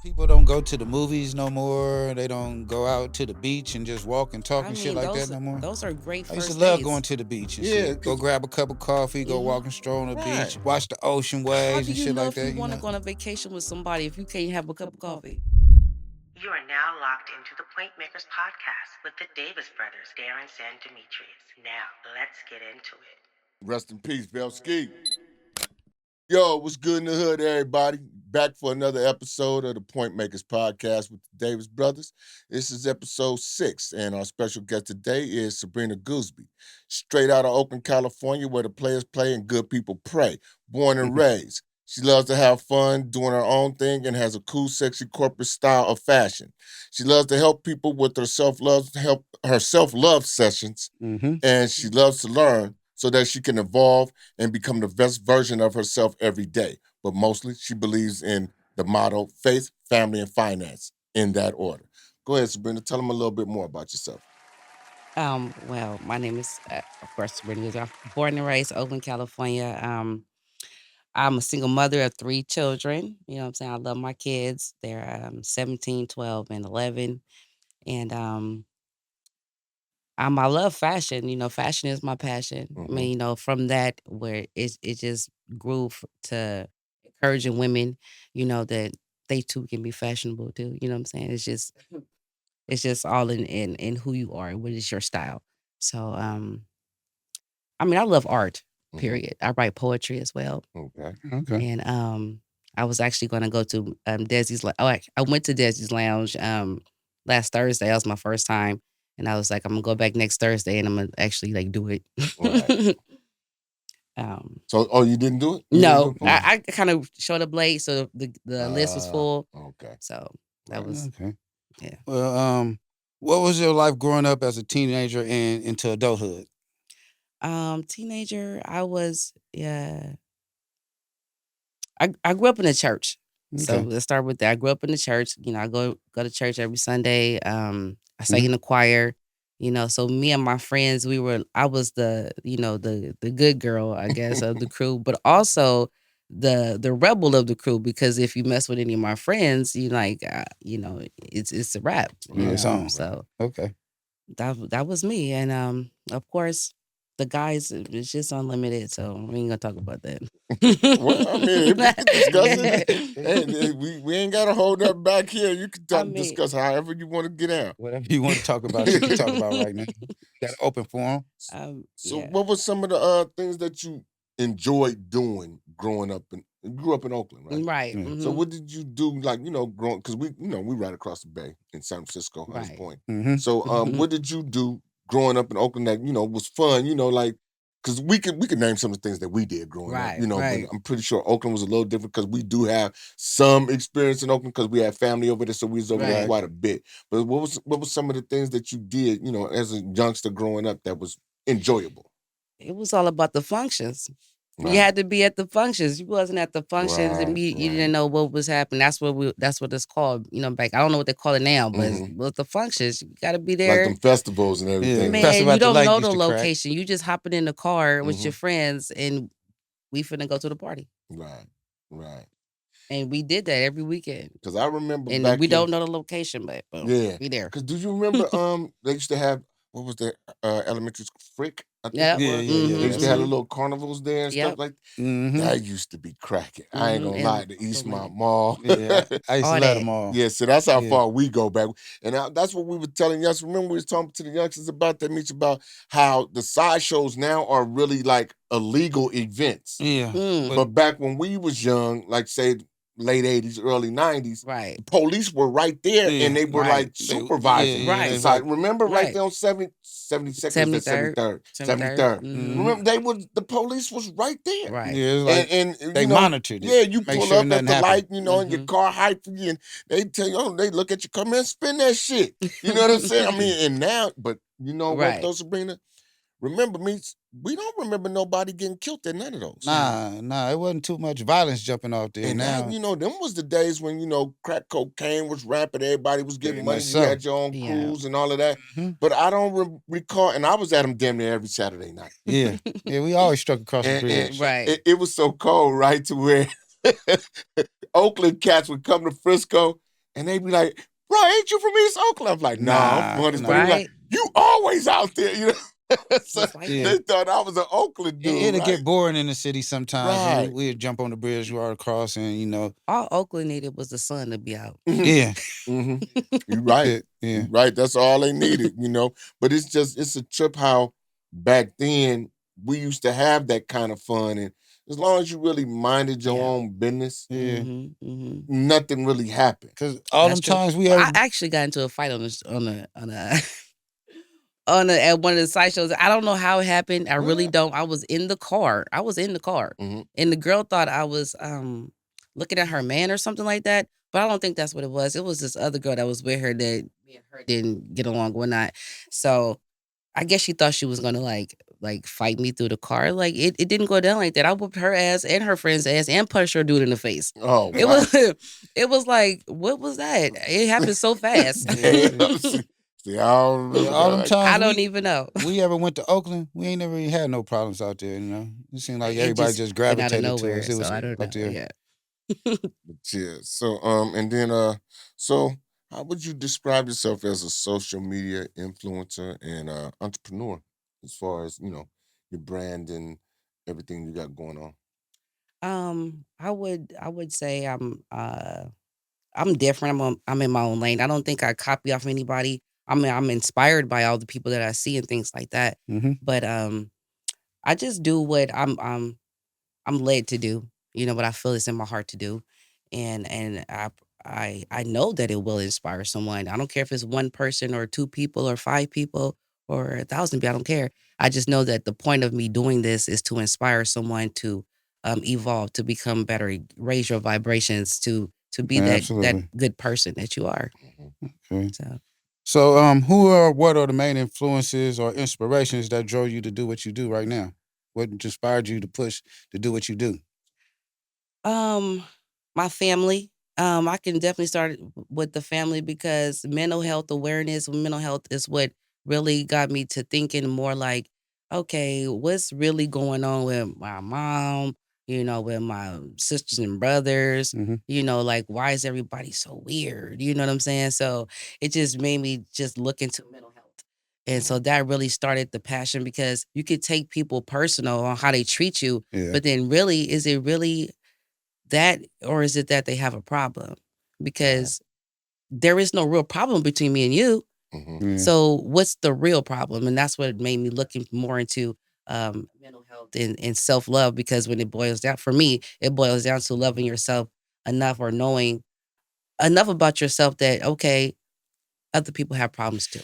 People don't go to the movies no more. They don't go out to the beach and just walk and talk I and shit mean, like that those no more. those are great I used to first love going dates. to the beach and Yeah, shit. Go 'cause- grab a cup of coffee, go walk and stroll on the right. beach, watch the ocean How waves do and you shit know like if you that. want to go on a vacation with somebody if you can't have a cup of coffee? You are now locked into the Point Makers podcast with the Davis brothers, Darren and Demetrius. Now, let's get into it. Rest in peace, Ski. Yo, what's good in the hood, everybody? Back for another episode of the Point Makers podcast with the Davis brothers. This is episode 6, and our special guest today is Sabrina Goosby, straight out of Oakland, California, where the players play and good people pray. Born and raised. She loves to have fun, doing her own thing, and has a cool, sexy corporate style of fashion. She loves to help people with her self-love sessions, Mm-hmm. and she loves to learn so that she can evolve and become the best version of herself every day. But mostly, she believes in the motto faith, family, and finance in that order. Go ahead, Sabrina. Tell them a little bit more about yourself. Well, my name is, of course, Sabrina Goosby. I'm born and raised Oakland, California. I'm a single mother of 3 children. You know what I'm saying? I love my kids. They're 17, 12, and 11. And I love fashion. You know, fashion is my passion. I mean, from that, where it just grew to encouraging women, that they too can be fashionable too. You know what I'm saying? It's just all in who you are. What is your style? So, I mean, I love art. Period. I write poetry as well. Okay. And I was actually going to go to Desi's. I went to Desi's Lounge last Thursday. That was my first time, and I was like, I'm gonna go back next Thursday, and I'm gonna actually like do it. Right. So, you didn't do it? No, I kind of showed up late, so the list was full. Okay. So that was Okay. yeah. Well, what was your life growing up as a teenager and into adulthood? Teenager, I grew up in the church. So Okay. let's start with that. I grew up in the church. You know, I go to church every Sunday. I sang in the choir. You know, so me and my friends, I was the good girl, I guess, of the crew, but also the rebel of the crew, because if you mess with any of my friends, it's a wrap. Yeah, it's on. So Okay. that was me, and of course the guys, it's just unlimited, so we ain't gonna talk about that. Well, I mean, if we can discuss it, hey, we ain't got to hold that back here. You can discuss however you want to get out. Whatever you want to talk about, you can talk about right now. Got an open forum. So, what were some of the things that you enjoyed doing growing up? You grew up in Oakland, right? Right. Yeah. So, what did you do, like, growing? Because we right across the bay in San Francisco, Hunts Right. Point. Mm-hmm. So, what did you do growing up in Oakland that was fun? Like, because we could name some of the things that we did growing up. Right, But right. I'm pretty sure Oakland was a little different because we do have some experience in Oakland because we had family over there, so we was over there Right. quite a bit. But what was some of the things that you did, as a youngster growing up that was enjoyable? It was all about the functions. Right. You had to be at the functions. You wasn't at the functions, and Right, you right. didn't know what was happening. That's what it's called. Back, I don't know what they call it now, but with the functions, you got to be Like there. them festivals and everything. Yeah. Man, Festival you at the don't lake know used the to crack. location. You just hopping in the car with your friends, and we finna go to the party. Right, right. And we did that every weekend. Because I remember And back we here, don't know the location, but boom, yeah. we there. Because do you remember they used to have, what was that elementary school? Frick, I think Yep. it was. Yeah. They used to have the Mhm. little carnivals there and Yep. stuff like that. Mm-hmm. That used to be cracking. I ain't gonna And lie, the Eastmont absolutely. Mall. Yeah. I used to All love that. them all. Yeah, so that's how Yeah. far we go back. And that's what we were telling youngsters. Remember we was talking to the youngsters about that, Mitch, about how the sideshows now are really like illegal events. Yeah. But back when we was young, like say late 80s, early 90s, Right. the police were right there and they were like supervising. Right. the side. Remember right Right. there on 72nd, 73rd. 73rd. Mhm. Remember the police was right there. Right. Yeah, it was like And they monitored it. Yeah, you Make pull sure up at nothing the happened. light, and your car hype for you, and they tell you, they look at you, come here and spin that shit. You know what I'm saying? I mean, and now, but you know what Right. though, Sabrina? Remember me, we don't remember nobody getting killed at none of those. Nah, it wasn't too much violence jumping off there. And now, that, them was the days when, crack cocaine was rampant, everybody was getting Very money, much you so. had your own Yeah. crews and all of that. Mhm. But I don't recall, and I was at them damn near every Saturday night. Yeah, we always struck across the And bridge. Right. it was so cold, right, to where Oakland cats would come to Frisco And they be like, bro, ain't you from East Oakland? I'm like, nah, I'm from Nah, Huntersville. nah. But they be like, Right? you always out there, you know? So Just like Yeah. they that. thought I was an Oakland dude, It'll right? get boring in the city sometimes. Right. We'd jump on the bridge, right across, and All Oakland needed was the sun to be out. yeah, Mm-hmm. You're right. yeah. You're right. That's all they needed, But it's a trip how back then we used to have that kind of fun. And as long as you really minded your Yeah. own business, Yeah, nothing really happened. because all That's them true. times we Well, ever, I actually got into a fight at one of the side shows. I don't know how it happened. I really don't. I was in the car. Mhm. And the girl thought I was looking at her man or something like that. But I don't think that's what it was. It was this other girl that was with her that me and her didn't get along, whatnot. So I guess she thought she was gonna like fight me through the car. Like it didn't go down like that. I whooped her ass and her friend's ass and punched her dude in the face. Oh, It wow. was it was like, what was that? It happened so fast. Damn. See, I don't yeah, remember all them that. times I don't even know. we ever went to Oakland, we ain't never really had no problems out there. It seemed like It everybody just just went out of gravitated to nowhere, us. It so was I don't out know. there. Yeah. But yeah. So and then so how would you describe yourself as a social media influencer and entrepreneur as far as, your brand and everything you got going on? I would say I'm different. I'm in my own lane. I don't think I copy off anybody. I'm inspired by all the people that I see and things like that. Mm-hmm. But I just do what I'm led to do. What I feel is in my heart to do, and I know that it will inspire someone. I don't care if it's one person or two people or five people or 1,000 people. I don't care. I just know that the point of me doing this is to inspire someone to evolve, to become better, raise your vibrations, to be that Absolutely. good person that you are. Okay. So So, who or what are the main influences or inspirations that drove you to do what you do right now? What inspired you to push to do what you do? Um, my family. I can definitely start with the family because mental health awareness, mental health is what really got me to thinking more like, okay, what's really going on with my mom, with my sisters and brothers, Mm-hmm. like why is everybody so weird? You know what I'm saying? So it just made me just look into mental health. And so that really started the passion because you could take people personal on how they treat you, Yeah. but then really, is it really that, or is it that they have a problem? Because there is no real problem between me and you. Mhm. Yeah. So what's the real problem? And that's what made me looking more into mental health and self-love, because when it boils down, for me, it boils down to loving yourself enough or knowing enough about yourself that, okay, other people have problems too.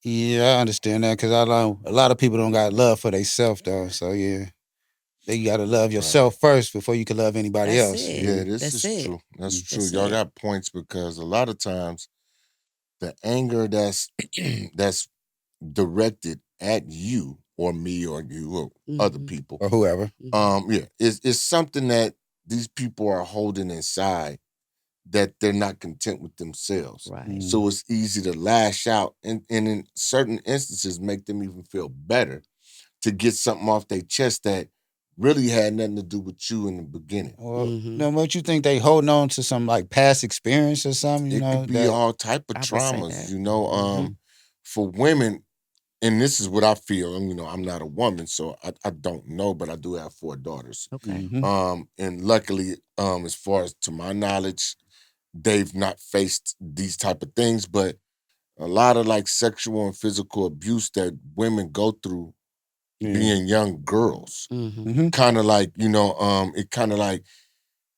Yeah, I understand that because I know a lot of people don't got love for themselves though. So yeah, you got to love yourself first before you can love anybody That's else. it. Yeah, this That's is it. true. That's true. That's Y'all it. got points because a lot of times the anger that's that's directed at you or me or you or other Mhm. people, Or whoever. yeah, is something that these people are holding inside that they're not content with themselves. Right. So it's easy to lash out and in certain instances make them even feel better to get something off their chest that really had nothing to do with you in the beginning. Well, Mhm. what you think they holding on to some like past experience or something? It could be that all type of I would say traumas, that. Mhm. for women, and this is what I feel, and I'm not a woman, so I don't know, but I do have 4 daughters. Okay. Mhm. And luckily, as far as to my knowledge, they've not faced these type of things, but a lot of like sexual and physical abuse that women go through Yeah. being young girls, Mhm. Mhm. kind of like, it kind of like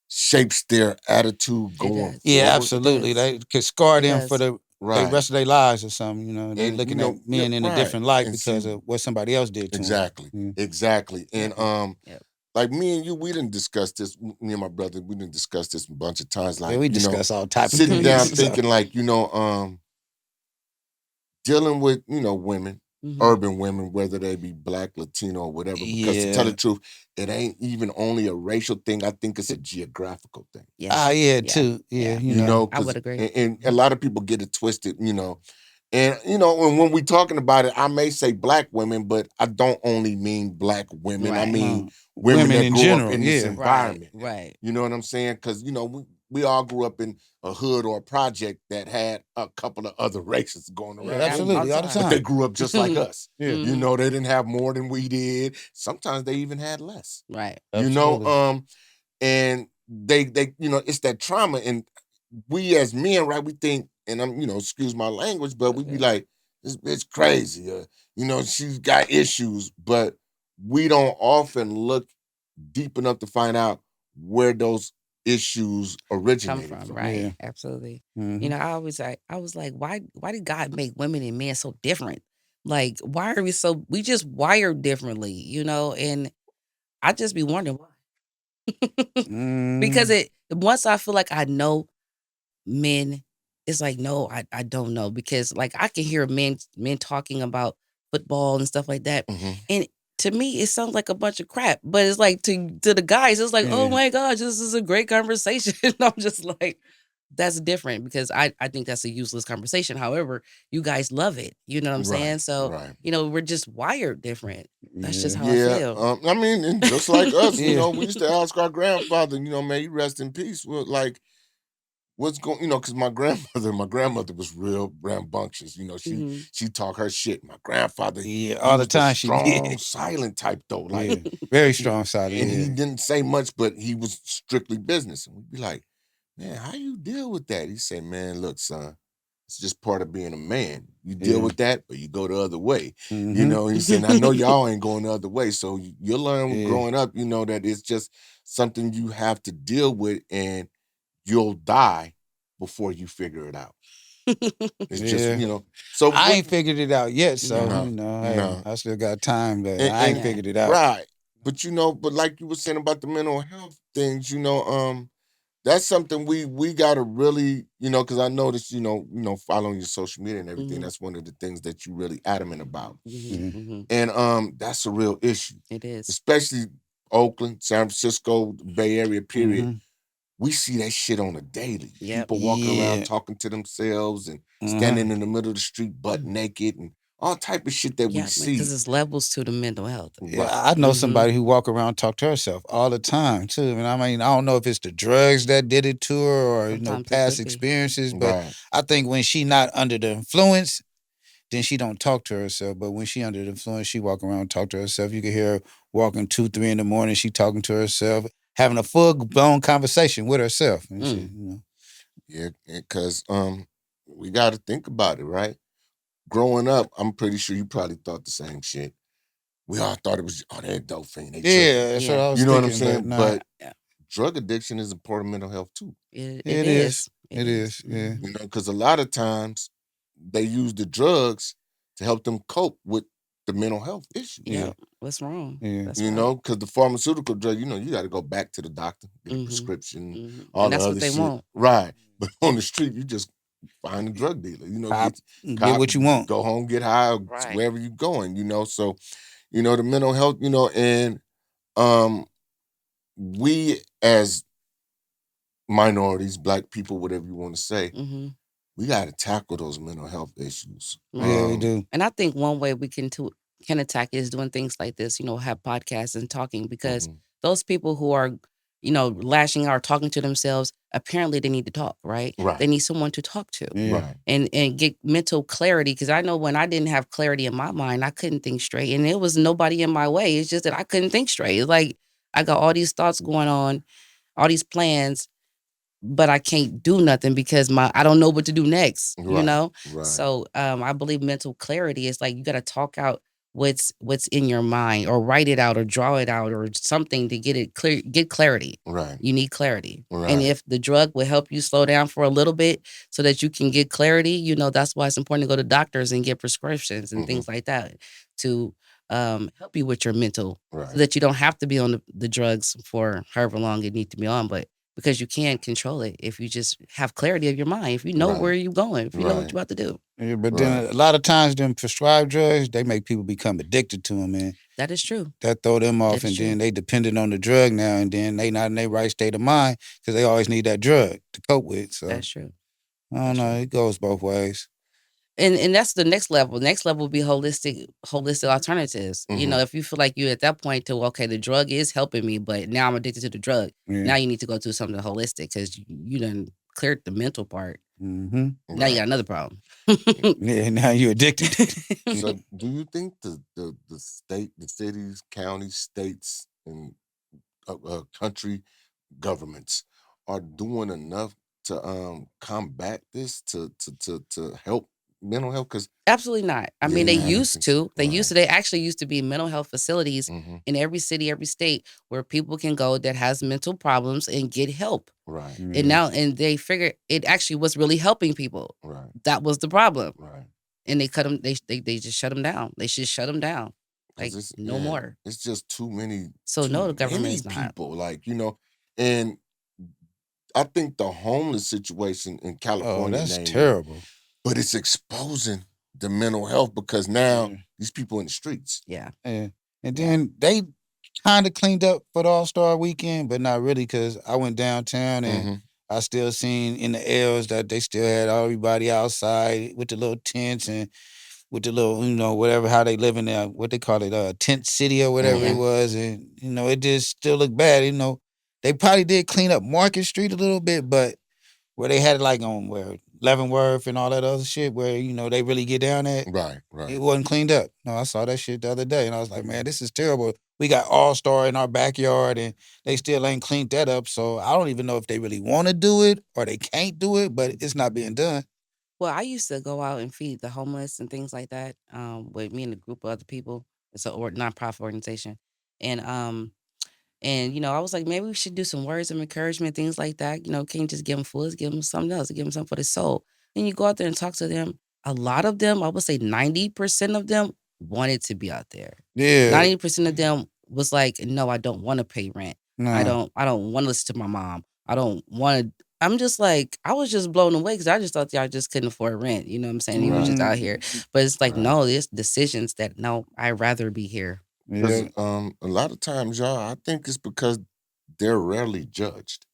shapes their attitude It going does. Yeah, forward. absolutely. It does. They could scar It them for does. the Right. rest of their lives or something. They And looking at yeah, men in a right. different light And see, because of what somebody else did to them. exactly. Exactly. And Yep. like me and you, we didn't discuss this. Me and my brother, we didn't discuss this a bunch of times. Yeah, Like, we discuss all type of sitting things. down So. thinking like, dealing with, women, Mhm. urban women, whether they be black, Latino, or whatever. Because to tell Yeah. the truth, it ain't even only a racial thing. I think it's a geographical thing. Yeah. Yeah, Yeah. too. Yeah, Yeah. I would because agree. and a lot of people get it twisted, And and when we talking about it, I may say black women, but I don't only mean black women. I Right. mean No. women Women that in grew up general. in this Yeah. Right. environment. Right. You know what I'm saying? Because we all grew up in a hood or a project that had a couple of other races going Yeah, around, absolutely, all the but they time. grew up just like us. Yeah, You know, they didn't have more than we did. Sometimes they even had less. Right. You know, absolutely. and they you know, it's that trauma, and we as men, right, we think, and I'm, you know, excuse my language, but we be Okay. like, this bitch crazy, you know, she's got issues, but we don't often look deep enough to find out where those issues Come originated from, from. right? Yeah. Absolutely. Mm-hmm. I was like, why did God make women and men so different? Like, why are we just wired differently, And I just be wondering why. Because Mm, once I feel like I know men, it's like, no, I don't know. Because like I can hear men talking about football and stuff like that. Mhm. And to me, it sounds like a bunch of crap. But it's like to the guys, it's like, oh yeah, my gosh, this is a great conversation. I'm just like, that's different because I think that's a useless conversation. However, you guys love it. You know what I'm Right, saying? So, right. we're just wired different. That's just yeah, how I Yeah, feel. I mean, and just like us, you yeah. know, we used to ask our grandfather, you know, may he rest in peace. Well, like, what's going, you know, because my grandmother was real rambunctious. You know, Hmm. she talk her shit. My grandfather, Yeah, he all the was the time she strong, did. silent type though. Like, Yeah, very he, strong side. and he Yeah, didn't say much, but he was strictly business. And we'd be like, man, how you deal with that? He said, man, look, son, it's just part of being a man. You deal yeah. with that, or you go the other way. You Mm-hmm. know, he said, I know y'all ain't going the other way. So you'll learn Yeah, growing up, you know, that it's just something you have to deal with, and you'll die before you figure it out. It's just, yeah. you know, so I what, ain't figured it out yet, so No. no, hey, no. I still got time, but And, I ain't and Yeah. figured it out. right. But you know, but like you were saying about the mental health things, you know, that's something we gotta really, you know, because I noticed, following your social media and everything, Hmm. that's one of the things that you really adamant about. Hmm. Yeah. Hmm. And that's a real issue, It is. especially Oakland, San Francisco, the Bay Area, period. Mm-hmm. We see that shit on a daily. Yep. People walking around Yeah. talking to themselves and Uh-huh. standing in the middle of the street butt naked and all type of shit that we Yeah, because see. it's levels to the mental health. Yeah, Right. I know Hmm. somebody who walk around talk to herself all the time too. And I mean, I don't know if it's the drugs that did it to her or Sometimes it past could be. experiences, but Right. I think when she not under the influence, then she don't talk to herself. But when she under the influence, she walk around and talk to herself. You can hear her walking 2, 3 in the morning. She talking to herself, having a full blown conversation with herself and shit. Mm. Yeah, because we got to think about it, right? Growing up, I'm pretty sure you probably thought the same shit. We all thought it was, oh, they're a dope fiend, they tripping. Yeah, that's what Yeah. I was You know what I'm thinking. But saying? nah, But Yeah. drug addiction is a part of mental health too. It it is. is. It It is. is. Yeah. Mhm. You know, because a lot of times they use the drugs to help them cope with the mental health issues. Yeah. Yep. What's wrong? Yeah. That's You right. know, because the pharmaceutical drug, you know, you got to go back to the doctor, get a Hmm. prescription, Hmm. all And the that's what other they shit. want. Right. But on the street, you just find a drug dealer, you know, Cop, get get cop, what you want. go home, get high, or Right. wherever you're going, you know. So, you know, the mental health, you know, and um we as minorities, black people, whatever you want to say, Hmm. we got to tackle those mental health issues. Right. Yeah, we do. And I think one way we can attack is doing things like this, have podcasts and talking because Mhm. those people who are, lashing out or talking to themselves, apparently they need to talk, right? They Right, need someone to talk to Yeah. right, and get mental clarity. Because I know when I didn't have clarity in my mind, I couldn't think straight. And it was nobody in my way. It's just that I couldn't think straight. It's like I got all these thoughts going on, all these plans, but I can't do nothing because I don't know what to do next. right, right, So I believe mental clarity is like you got to talk out what's in your mind or write it out or draw it out or something to get it clear, get clarity. right, You need clarity. And right. if the drug will help you slow down for a little bit so that you can get clarity, that's why it's important to go to doctors and get prescriptions and Hmm. things like that to help you with your mental so Right, that you don't have to be on the drugs for however long you need to be on. But because you can control it if you just have clarity of your mind, if you know where right, you're going, if you know what right, you're about to do. Yeah, but right, then a lot of times them prescribed drugs, they make people become addicted to them, man. That is true. That throw them That off, is and then true. they dependent on the drug now, and then they not in their right state of mind because they always need that drug to cope with. So That's true. I don't That's know. true. It goes both ways. and that's the next level. Next level would be holistic alternatives. If you feel like you're at that point to okay, the drug is helping me, but now I'm addicted to the drug. Yeah. Now you need to go do something holistic because you done cleared the mental part. Mm-hmm. Now you got another problem. Yeah, now you're addicted. So, do you think the state, the cities, counties, states, and country governments are doing enough to combat this to help mental health? Because Absolutely not. I mean, yeah, they I don't used think so. to. They actually used to be mental health facilities Mm-hmm. in every city, every state where people can go that has mental problems and get help. Right, And now, and they figured it actually was really helping people. right, That was the problem. right. And they cut them. They just shut them down. They should shut them down. Because Like no more. it's just So too no, the government many is not. people. Like and I think the homeless situation in Oh, California, that's namely, terrible. but it's exposing the mental health because now Yeah. these people in the streets. Yeah. Yeah. And Yeah. then they kind of cleaned up for the All-Star weekend, but not really because I went downtown and Mm-hmm. I still seen in the L's that they still had everybody outside with the little tents and with the little, whatever, how they live in there, what they call it, tent city or whatever it Mhm. was. And, it just still looked bad. They probably did clean up Market Street a little bit, but where they had it like on where Leavenworth and all that other shit where, they really get down at, Right, right. it wasn't cleaned up. No, I saw that shit the other day and I was like, man, this is terrible. We got All-Star in our backyard and they still ain't cleaned that up. So I don't even know if they really want to do it or they can't do it, but it's not being done. Well, I used to go out and feed the homeless and things like that, with me and a group of other people. It's a nonprofit organization, and I was like, maybe we should do some words of encouragement, things like that. Can't just give them food, give them something else, give them something for the soul. And you go out there and talk to them. A lot of them, I would say 90% of them wanted to be out there. Yeah. 90% of them was like, no, I don't want to pay rent. I Nah. don't want to listen to my mom. I don't want to. I'm just like, I was just blown away because I just thought y'all just couldn't afford rent. You know what I'm saying? You was just out here. But it's like, Right. no, there's decisions that, no, I'd rather be here. Because Yeah. a lot of times, y'all, I think it's because they're rarely judged.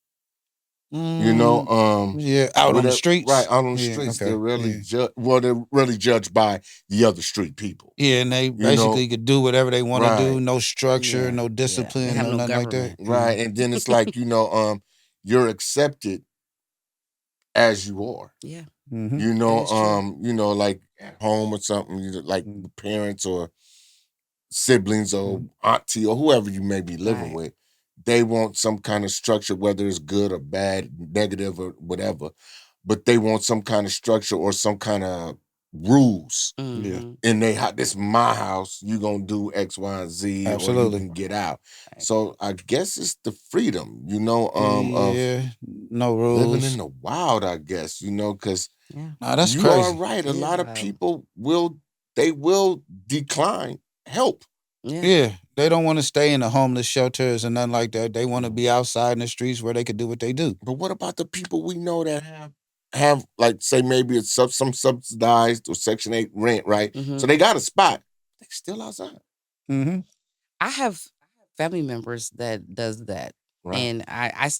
Yeah, out on the streets. Right, out on the Yeah, streets, okay. they're rarely Yeah. judged. Well, they're really judged by the other street people. Yeah, and they You basically know, could do whatever they want to do. right, No structure, Yeah, no yeah. They discipline, have no no nothing like that. government. right, and then it's like you're accepted as you are. Yeah. Mm-hmm. Like at home or something, like Mm. parents or siblings or auntie or whoever you may be living Right. with, they want some kind of structure, whether it's good or bad, negative or whatever, but they want some kind of structure or some kind of rules. Yeah, Mm-hmm. And this is my house, you gonna do X, Y, and Z, or you absolutely. can get out. Right. So I guess it's the freedom, of Yeah, no living rules. in the wild, I guess, because Yeah. Nah, that's you are crazy. right. A It is lot of wild. people will decline help. Yeah. Yeah, they don't want to stay in the homeless shelters and nothing like that. They want to be outside in the streets where they could do what they do. But what about the people we know that have like say maybe it's some subsidized or Section 8 rent, right? Mm-hmm. So they got a spot. They still outside. Mm-hmm. I have family members that does that. Right. And I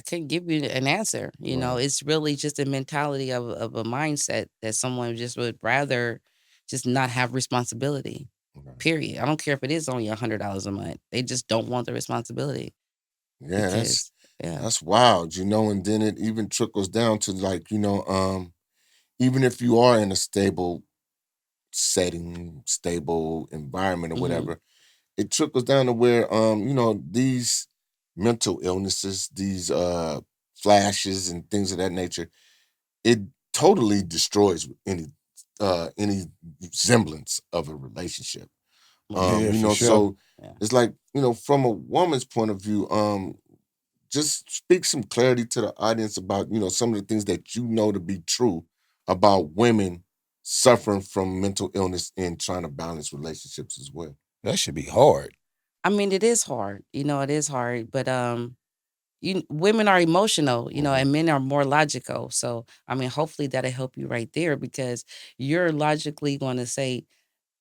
couldn't give you an answer. Right. It's really just a mentality of a mindset that someone just would rather just not have responsibility. Right. Period. I don't care if it is only $100 a month. They just don't want the responsibility. Yeah, Because that's wild, and then it even trickles down to like, even if you are in a stable setting, stable environment or Mhm. whatever, it trickles down to where these mental illnesses, these flashes and things of that nature, it totally destroys any semblance of a relationship. Well, Yeah, for sure. So yeah. it's like, from a woman's point of view, just speak some clarity to the audience about, some of the things that you know to be true about women suffering from mental illness and trying to balance relationships as well. That should be hard. I mean, it is hard. It is hard, but women are emotional, Mhm. and men are more logical. So, I mean, hopefully that'll help you right there because you're logically going to say,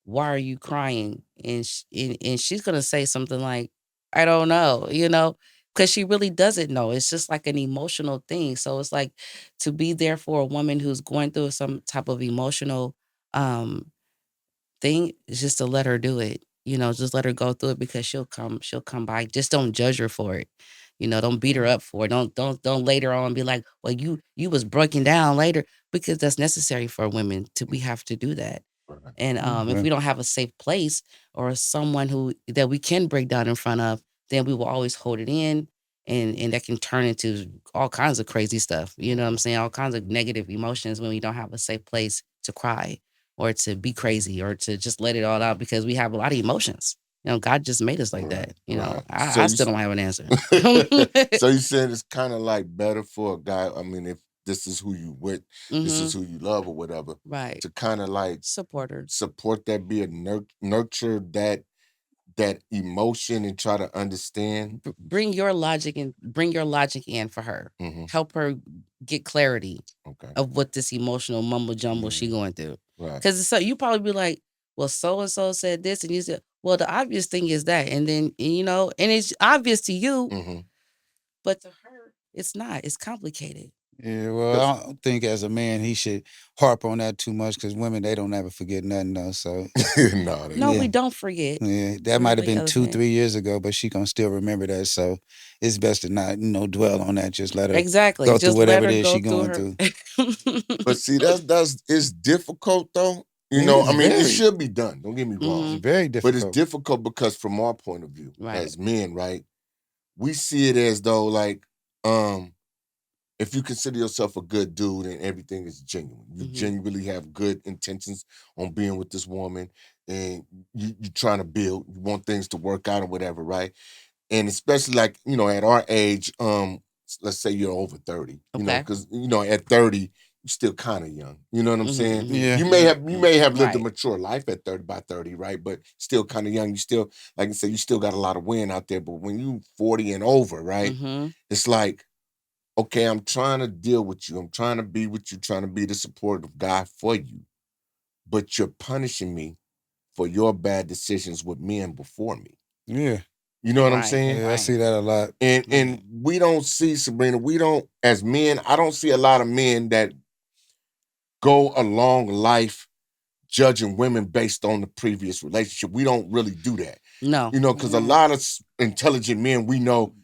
"Why are you crying?" And she's going to say something like, "I don't know," because she really doesn't know. It's just like an emotional thing. So it's like to be there for a woman who's going through some type of emotional thing is just to let her do it. Just let her go through it because she'll come by. Just don't judge her for it. Don't beat her up for it. Don't later on be like, well, you was breaking down later, because that's necessary for women to we have to do that. And if we don't have a safe place or someone who that we can break down in front of, then we will always hold it in, and that can turn into all kinds of crazy stuff. You know what I'm saying? All kinds of negative emotions when we don't have a safe place to cry or to be crazy or to just let it all out, because we have a lot of emotions. God just made us like that. I still don't have an answer. So you said it's kind of like better for a guy. I mean, if this is who you with, this is who you love or whatever, Right. to kind of like Support her. support that, be a nurture that emotion and try to understand. Bring your logic in for her. Help her get clarity of what this emotional mumbo jumbo she going through. Right. Because so you probably be like, well, so and so said this, and you said, well, the obvious thing is that, and then and it's obvious to you, but to her, it's not. It's complicated. Yeah, well, I don't think as a man he should harp on that too much, because women, they don't ever forget nothing though. So No, we don't forget. Yeah, that might have been 2-3 years ago, but she gonna still remember that. So it's best to not dwell on that. Just let her go through whatever it is she going through. But see, that's it's difficult though. I mean, it should be done. Don't get me wrong. It's very difficult. But it's difficult because from our point of view, as men, right, we see it as though like, if you consider yourself a good dude and everything is genuine, you genuinely have good intentions on being with this woman, and you're trying to build, you want things to work out or whatever, right? And especially like, at our age, let's say you're over 30, because, at 30, you're still kind of young. You know what I'm saying? Yeah. You may have lived a mature life at 30 by 30, right? But still kind of young. You still, like I said, you still got a lot of wind out there. But when you 40 and over, right? It's like, okay, I'm trying to deal with you. I'm trying to be with you, trying to be the supportive guy for you. But you're punishing me for your bad decisions with men before me. Yeah. You know what I'm saying? Yeah, I see that a lot. And we don't see, Sabrina, as men, I don't see a lot of men that go along life judging women based on the previous relationship. We don't really do that. No. Because a lot of intelligent men, we know,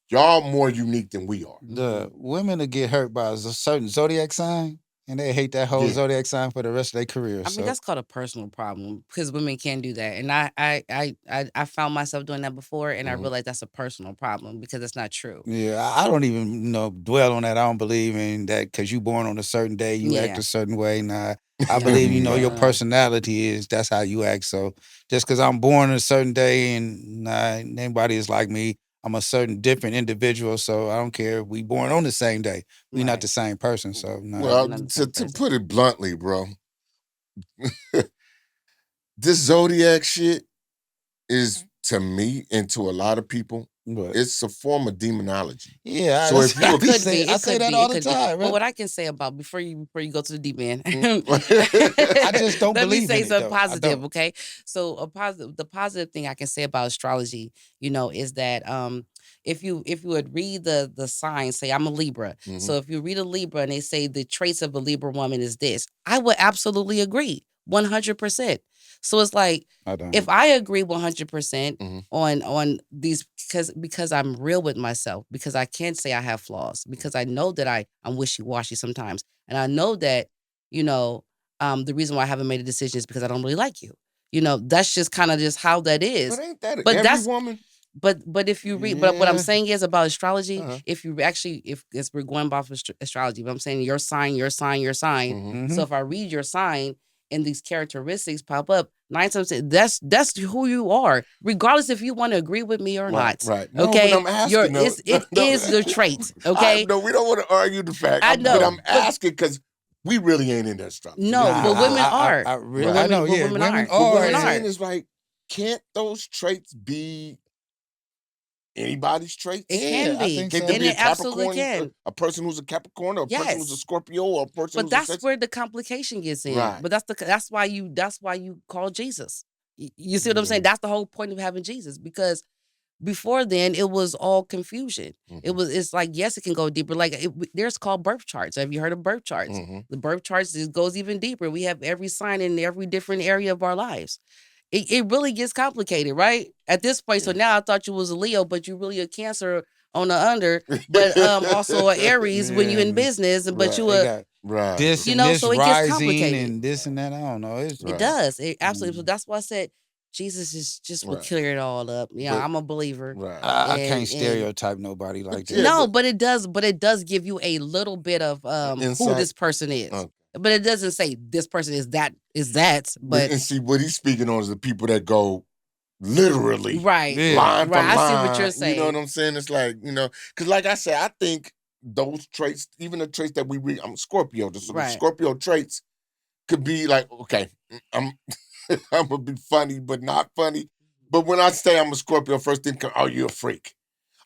y'all more unique than we are. The women that get hurt by a certain zodiac sign, and they hate that whole zodiac sign for the rest of their career. I mean, that's called a personal problem, because women can do that, and I found myself doing that before, and I realized that's a personal problem because it's not true. Yeah, I don't even dwell on that. I don't believe in that because you born on a certain day, you act a certain way. Nah, I believe your personality is that's how you act. So just because I'm born on a certain day and nobody is like me, I'm a certain different individual. So I don't care if we born on the same day. We're not the same person. So nah. Well, to put it bluntly, bro, this zodiac shit is, to me and to a lot of people, it's a form of demonology. Yeah, so if you I say that all the time. But what I can say about before you go to the deep end, I just don't let believe me say in something it, positive, okay? So the positive thing I can say about astrology, is that if you would read the signs, say I'm a Libra. So if you read a Libra and they say the traits of a Libra woman is this, I would absolutely agree 100%. So it's like, if I agree 100% on these, because I'm real with myself, because I can say I have flaws, because I know that I'm wishy-washy sometimes, and I know that the reason why I haven't made a decision is because I don't really like you. That's just kind of just how that is. But ain't that every woman? But if you read, but what I'm saying is about astrology, if you actually, if we're going off of astrology, but I'm saying your sign. So if I read your sign and these characteristics pop up, 9 times that's who you are, regardless if you want to agree with me or not. Right. No, Okay. but I'm asking. It is the trait. Okay. No, we don't want to argue the fact. I know. But I'm asking because we really ain't in that astrology. No, but women are. I know. Yeah, women are. But what I'm saying is, like, can't those traits be anybody's traits? It can be. I think Can so. there be And it absolutely can. a person who's a Capricorn, or a person who's a Scorpio, or a person But that's where the complication gets in. Right. But that's why you call Jesus. You see what I'm saying? That's the whole point of having Jesus, because before then, it was all confusion. Mhm. It's like, yes, it can go deeper. Like there's called birth charts. Have you heard of birth charts? Mhm. The birth charts goes even deeper. We have every sign in every different area of our lives. It really gets complicated, right? At this point, so Yes. now I thought you was a Leo, but you really a Cancer on the under, but also a Aries when you in business, but you They a got Right. this you and know, this so it gets rising complicated. and this and that. I don't know. It's It Right. does. It absolutely. So Mm. that's why I said Jesus is just will Right. clear it all up. Yeah, But- I'm a believer. Right. I can't And- stereotype nobody like that. Yeah, No, but it does. But it does give you a little bit of who Insight. this person is. Okay. But it doesn't say this person is that. But and see what he's speaking on is the people that go literally right, Yeah. line for right. line. I see what you're You saying. know what I'm saying? It's like, because like I said, I think those traits, even the traits that we read, I'm Scorpio, so the Right. Scorpio traits could be like, okay, I'm I'm gonna be funny, but not funny. But when I say I'm a Scorpio, first thing comes, oh, you're a freak.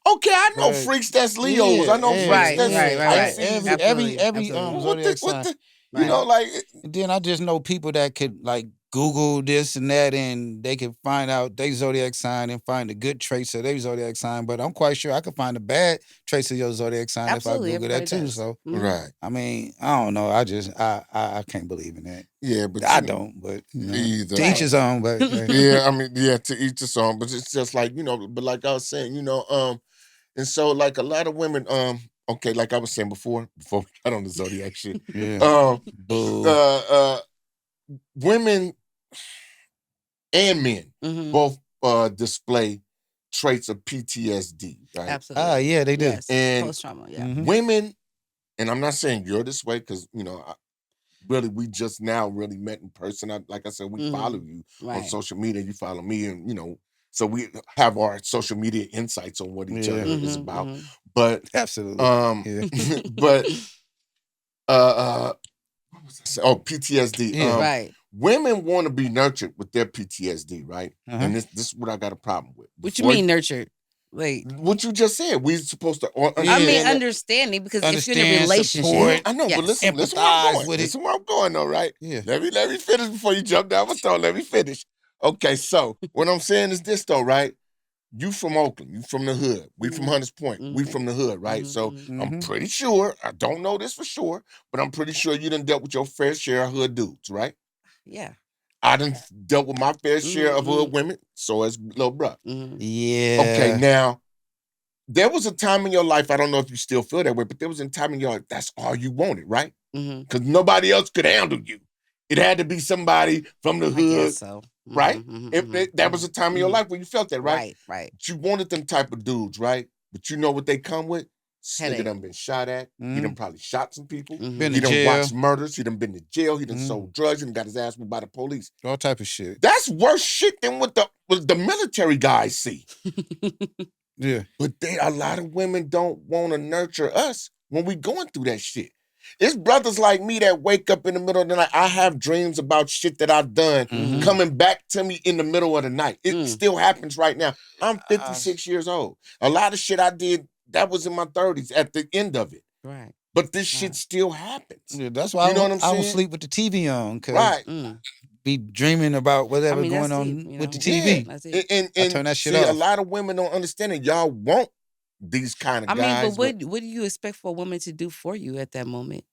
Okay, I know Right. freaks that's Leos. I know freaks Right, that's right, right. Pisces. Absolutely, Every absolutely. zodiac sign. You know, like And then I just know people that could like Google this and that, and they can find out their zodiac sign and find the good traits of their zodiac sign. But I'm quite sure I could find the bad traits of your zodiac sign Absolutely, if I Google that everybody too. does. So Mhm. right. I mean, I don't know. I can't believe in that. Yeah, but I don't. But either. to each his own. But Yeah, I mean, yeah, to each his own. But it's just like, but like I was saying, and so like a lot of women, okay, like I was saying before we got on the zodiac shit. Yeah. Boo. Women and men Mhm. both display traits of PTSD, right? Absolutely. Yeah, they do. Yes. And Post trauma. Yeah. Mhm. women, and I'm not saying you're this way because really we just now really met in person. Like I said, we follow you on Right. social media. You follow me, and so we have our social media insights on what each Yeah. other is Mhm, about. mhm. But Absolutely. Yeah. but what was I saying? Oh, PTSD. Yeah. Right. Women want to be nurtured with their PTSD, right? Uh-huh. And this is what I got a problem with. What you Before mean nurtured? Wait. What you just said. We're supposed to understand. I mean that- understanding because if you're in a Understand, relationship, support, I know, yes. but listen where empathize I'm going. with it. Listen where I'm going, though, right? Yeah. Let me finish before you jump down my throat. Let me finish. Okay, so what I'm saying is this, though, right? You from Oakland, you from the hood. We from Hunters Point. We from the hood, right? So I'm pretty sure, I don't know this for sure, but I'm pretty sure you done dealt with your fair share of hood dudes, right? Yeah. I done dealt with my fair share of hood women, so has little bruh. Yeah. Okay, now, there was a time in your life, I don't know if you still feel that way, but there was a time in your life, that's all you wanted, right? Because nobody else could handle you. It had to be somebody from the I hood, guess so. right? That was a time in your life where you felt that, right? Right. But you wanted them type of dudes, right? But you know what they come with? This nigga Headache. done been shot at. He done probably shot some people. Been He to done jail. watched murders. He done been to jail. He done sold drugs. He done got his ass whipped by the police. All type of shit. That's worse shit than what the military guys see. Yeah. But a lot of women don't want to nurture us when we going through that shit. It's brothers like me that wake up in the middle of the night. I have dreams about shit that I've done coming back to me in the middle of the night. It still happens right now. I'm 56 years old. A lot of shit I did, that was in my 30s at the end of it. Right. But this shit still happens. Yeah, that's why You know what I'm I saying? don't sleep with the TV on. Cause Right. be dreaming about whatever going that's on deep, with the you know? TV. That's it. And I turn that shit see, a off. lot of women don't understand it. Y'all want these kind of I mean, guys. but what do you expect for a woman to do for you at that moment?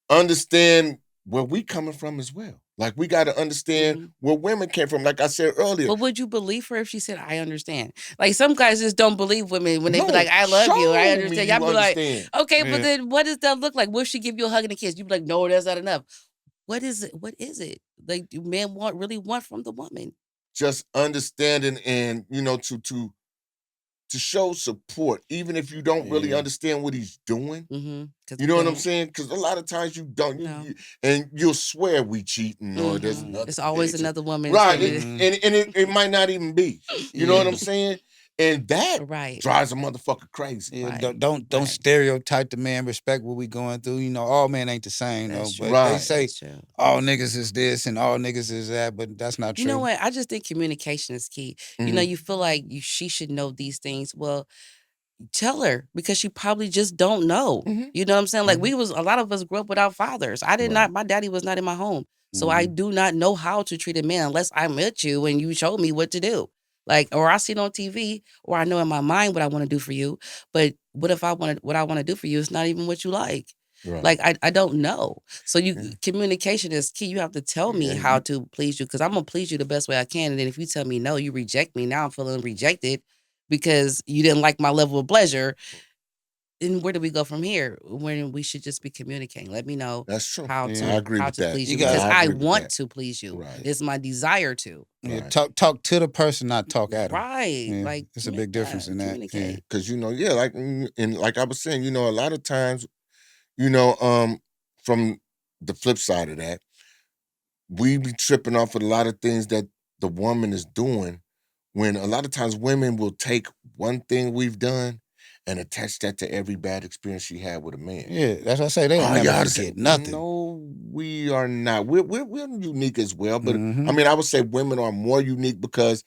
Understand where we coming from as well. Like, we got to understand where women came from. Like I said earlier. But would you believe her if she said, I understand? Like, some guys just don't believe women when they be No, like, I love you, I show understand. me Y'all you be like, understand. okay, Yeah. but then what does that look like? Will she give you a hug and a kiss? You be like, no, that's not enough. What is it? What is it? Like, do men really want from the woman? Just understanding and, to show support, even if you don't really Yeah. understand what he's doing. Mm-hmm. You know what I'm saying? Because a lot of times you don't. No. And you'll swear we cheating or there's another It's always bitch. another woman. Right. It's And it might not even be. You know what I'm saying? And that right. drives a motherfucker crazy. Yeah, Right. don't Right. stereotype the man. Respect what we going through. You know, all men ain't the same That's though. true. But they Right. say That's true. all niggas is this and all niggas is that, but that's not true. You know what? I just think communication is key. You know, you feel like she should know these things. Well, tell her because she probably just don't know. You know what I'm saying? Like a lot of us grew up without fathers. I did not. My daddy was not in my home, so I do not know how to treat a man unless I met you and you showed me what to do. Like, or I see it on TV, or I know in my mind what I want to do for you. But what if what I want to do for you is not even what you like? Right. Like, I don't know. So Yeah. communication is key. You have to tell me Yeah, how to please you, because I'm gonna please you the best way I can. And then if you tell me no, you reject me. Now I'm feeling rejected because you didn't like my level of pleasure. And where do we go from here? When we should just be communicating. Let me know That's true. how I to agree with that. please You you, got- because I I agree with want that. to please you. Right. It's my desire to. Yeah, Right. talk to the person, not talk at them. Right. Yeah, Like, it's a big difference in that. Yeah. communicate. Because yeah, and like I was saying, a lot of times, from the flip side of that, we be tripping off of a lot of things that the woman is doing, when a lot of times women will take one thing we've done and attach that to every bad experience she had with a man. Yeah, that's what I say. They don't Oh, never y'all forget nothing. No, we are not. We're unique as well, but Mhm. I mean, I would say women are more unique because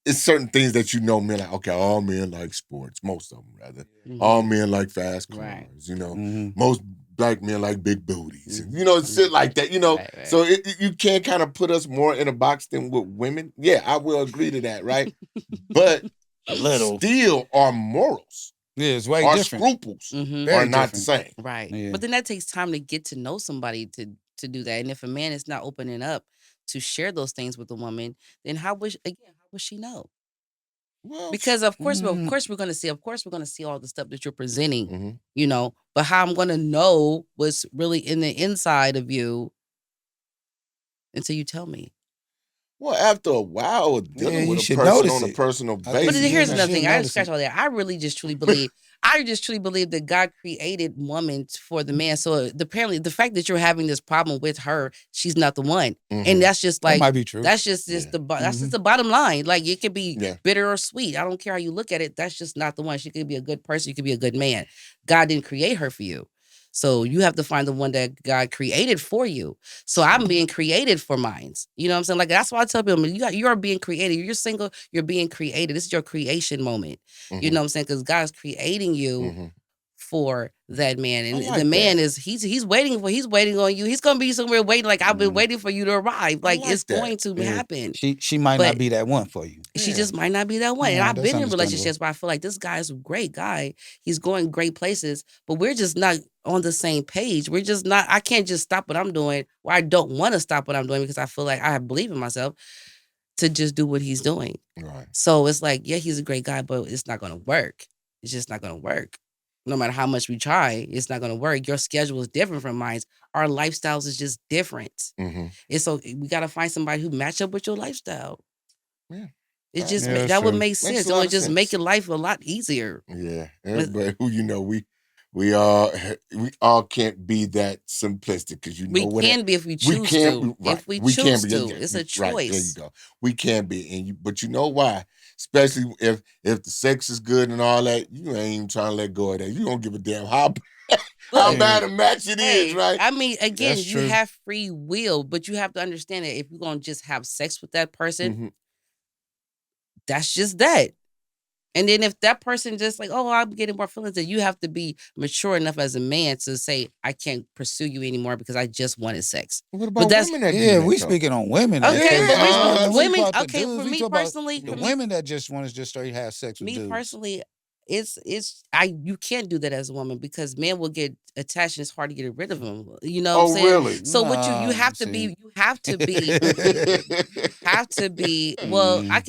it's certain things that men like. Okay, all men like sports, most of them rather. All men like fast cars. Right. Mhm. Most black men like big booties, and shit like that. Right, right. So you can't kind of put us more in a box than with women. Yeah, I will agree to that, right? But Little. still, our morals, Yeah, it's way our different. scruples Mhm. Very are not the different. same. Right. Yeah. But then that takes time to get to know somebody to do that. And if a man is not opening up to share those things with a woman, then how would she know? Well, Because of course, Mm. we're gonna see all the stuff that you're presenting, mhm. But how I'm gonna know what's really in the inside of you until you tell me. Well, after a while of Yeah, dealing you with a should person notice on a it. personal I think But basis, you here's should another thing. I notice scratch it. all that. I just truly believe that God created woman for the man. So apparently, the fact that you're having this problem with her, she's not the one, and that's just That like might be true. that's just Yeah. that's just the bottom line. Like, it could be Yeah. bitter or sweet. I don't care how you look at it. That's just not the one. She could be a good person. You could be a good man. God didn't create her for you. So you have to find the one that God created for you. So I'm being created for mines. You know what I'm saying? Like, that's why I tell people, you are being created. You're single, you're being created. This is your creation moment. You know what I'm saying? Because God's creating you Mhm. for that man. I And like the man that. is he's waiting on you. He's gonna be somewhere waiting, like, I've been Mhm. waiting for you to arrive. I Like, like it's that. going to Yeah. happen. She might But not be that one for you. she Yeah. just might not be that one. And Yeah, I've that's been in understandable. relationships where I feel like this guy's a great guy. He's going great places, but we're just not on the same page. We're just not. I can't just stop what I'm doing, or I don't want to stop what I'm doing, because I feel like I believe in myself to just do what he's doing. Right. So it's like, yeah, he's a great guy, but it's not going to work. It's just not going to work. No matter how much we try, it's not going to work. Your schedule is different from mine. Our lifestyles is just different. Mhm. And so we got to find somebody who match up with your lifestyle. Yeah. It That just Yeah, that's that would true. make makes sense. a It lot would of just make sense. your life a lot easier. Yeah. But- But we all can't be that simplistic, because We can be if we choose we can't to. be right. If we We can choose be. to. It's a Right. There you choice. go. We can be, but you know why? Especially if the sex is good and all that, you ain't even trying to let go of that. You don't give a damn how Look, bad a match it is, hey, right? I mean, again, That's you true. have free will, but you have to understand that if you're going to just have sex with that person, Mhm. that's just that. And then if that person just like, oh, I'm getting more feelings, then you have to be mature enough as a man to say, I can't pursue you anymore because I just wanted sex. What But about that's women that do Yeah, that, we though? speaking on women. okay. Yeah, But uh-huh. women, the okay, dudes. for We me talk about personally, the women that just want to just straight have sex with me dudes. personally, it's you can't do that as a woman, because men will get attached and it's hard to get rid of them. You know what I'm Oh, saying? really? So what you Nah, have to see. be, well, I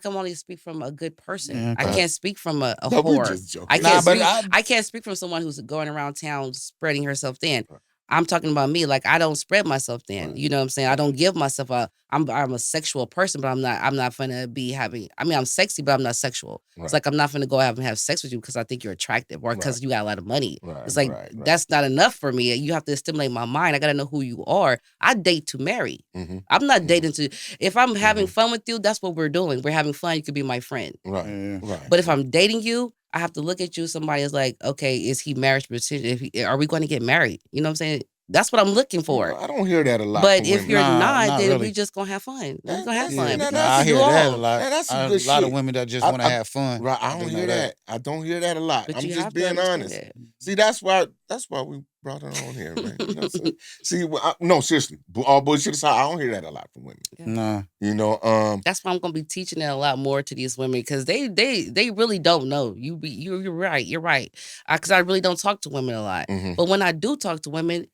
can only speak from a good person. Yeah, I okay. can't speak from a No, we whore. just joking. I Nah, can't but speak I can't speak from someone who's going around town spreading herself thin. Right. I'm talking about me. Like, I don't spread myself thin. Right. You know what I'm saying? I don't give myself I'm a sexual person, but I'm not gonna be having, I mean, I'm sexy, but I'm not sexual. Right. It's like, I'm not gonna go out and have sex with you because I think you're attractive or because Right. you got a lot of money. Right, It's like, right. that's not enough for me. You have to stimulate my mind. I gotta know who you are. I date to marry. Mhm. I'm not Mhm. dating to, if I'm having Mhm. fun with you, that's what we're doing. We're having fun. You could be my friend. Right. Yeah. Right. But if I'm dating you, I have to look at you. Somebody is like, okay, is he marriage potential? Are we going to get married? You know what I'm saying? That's what I'm looking for. I don't hear that a lot. But from if women. you're Nah, not, not then really. we just gonna have fun. We're gonna have That's- fun. yeah, Because that's I we can hear do that a all. lot. That's some A good lot of shit. women that just want to have fun. Right. I do don't know hear that. I don't hear that a lot. But I'm you just have to being understand honest. that. See, that's why we brought her on here, man. You know what I'm saying? See, no, seriously, all bullshit aside, I don't hear that a lot from women. Yeah. Nah. You know, That's why I'm gonna be teaching that a lot more to these women because they really don't know. You're right. You're right. Because I really don't talk to women a lot, but when I do talk to women,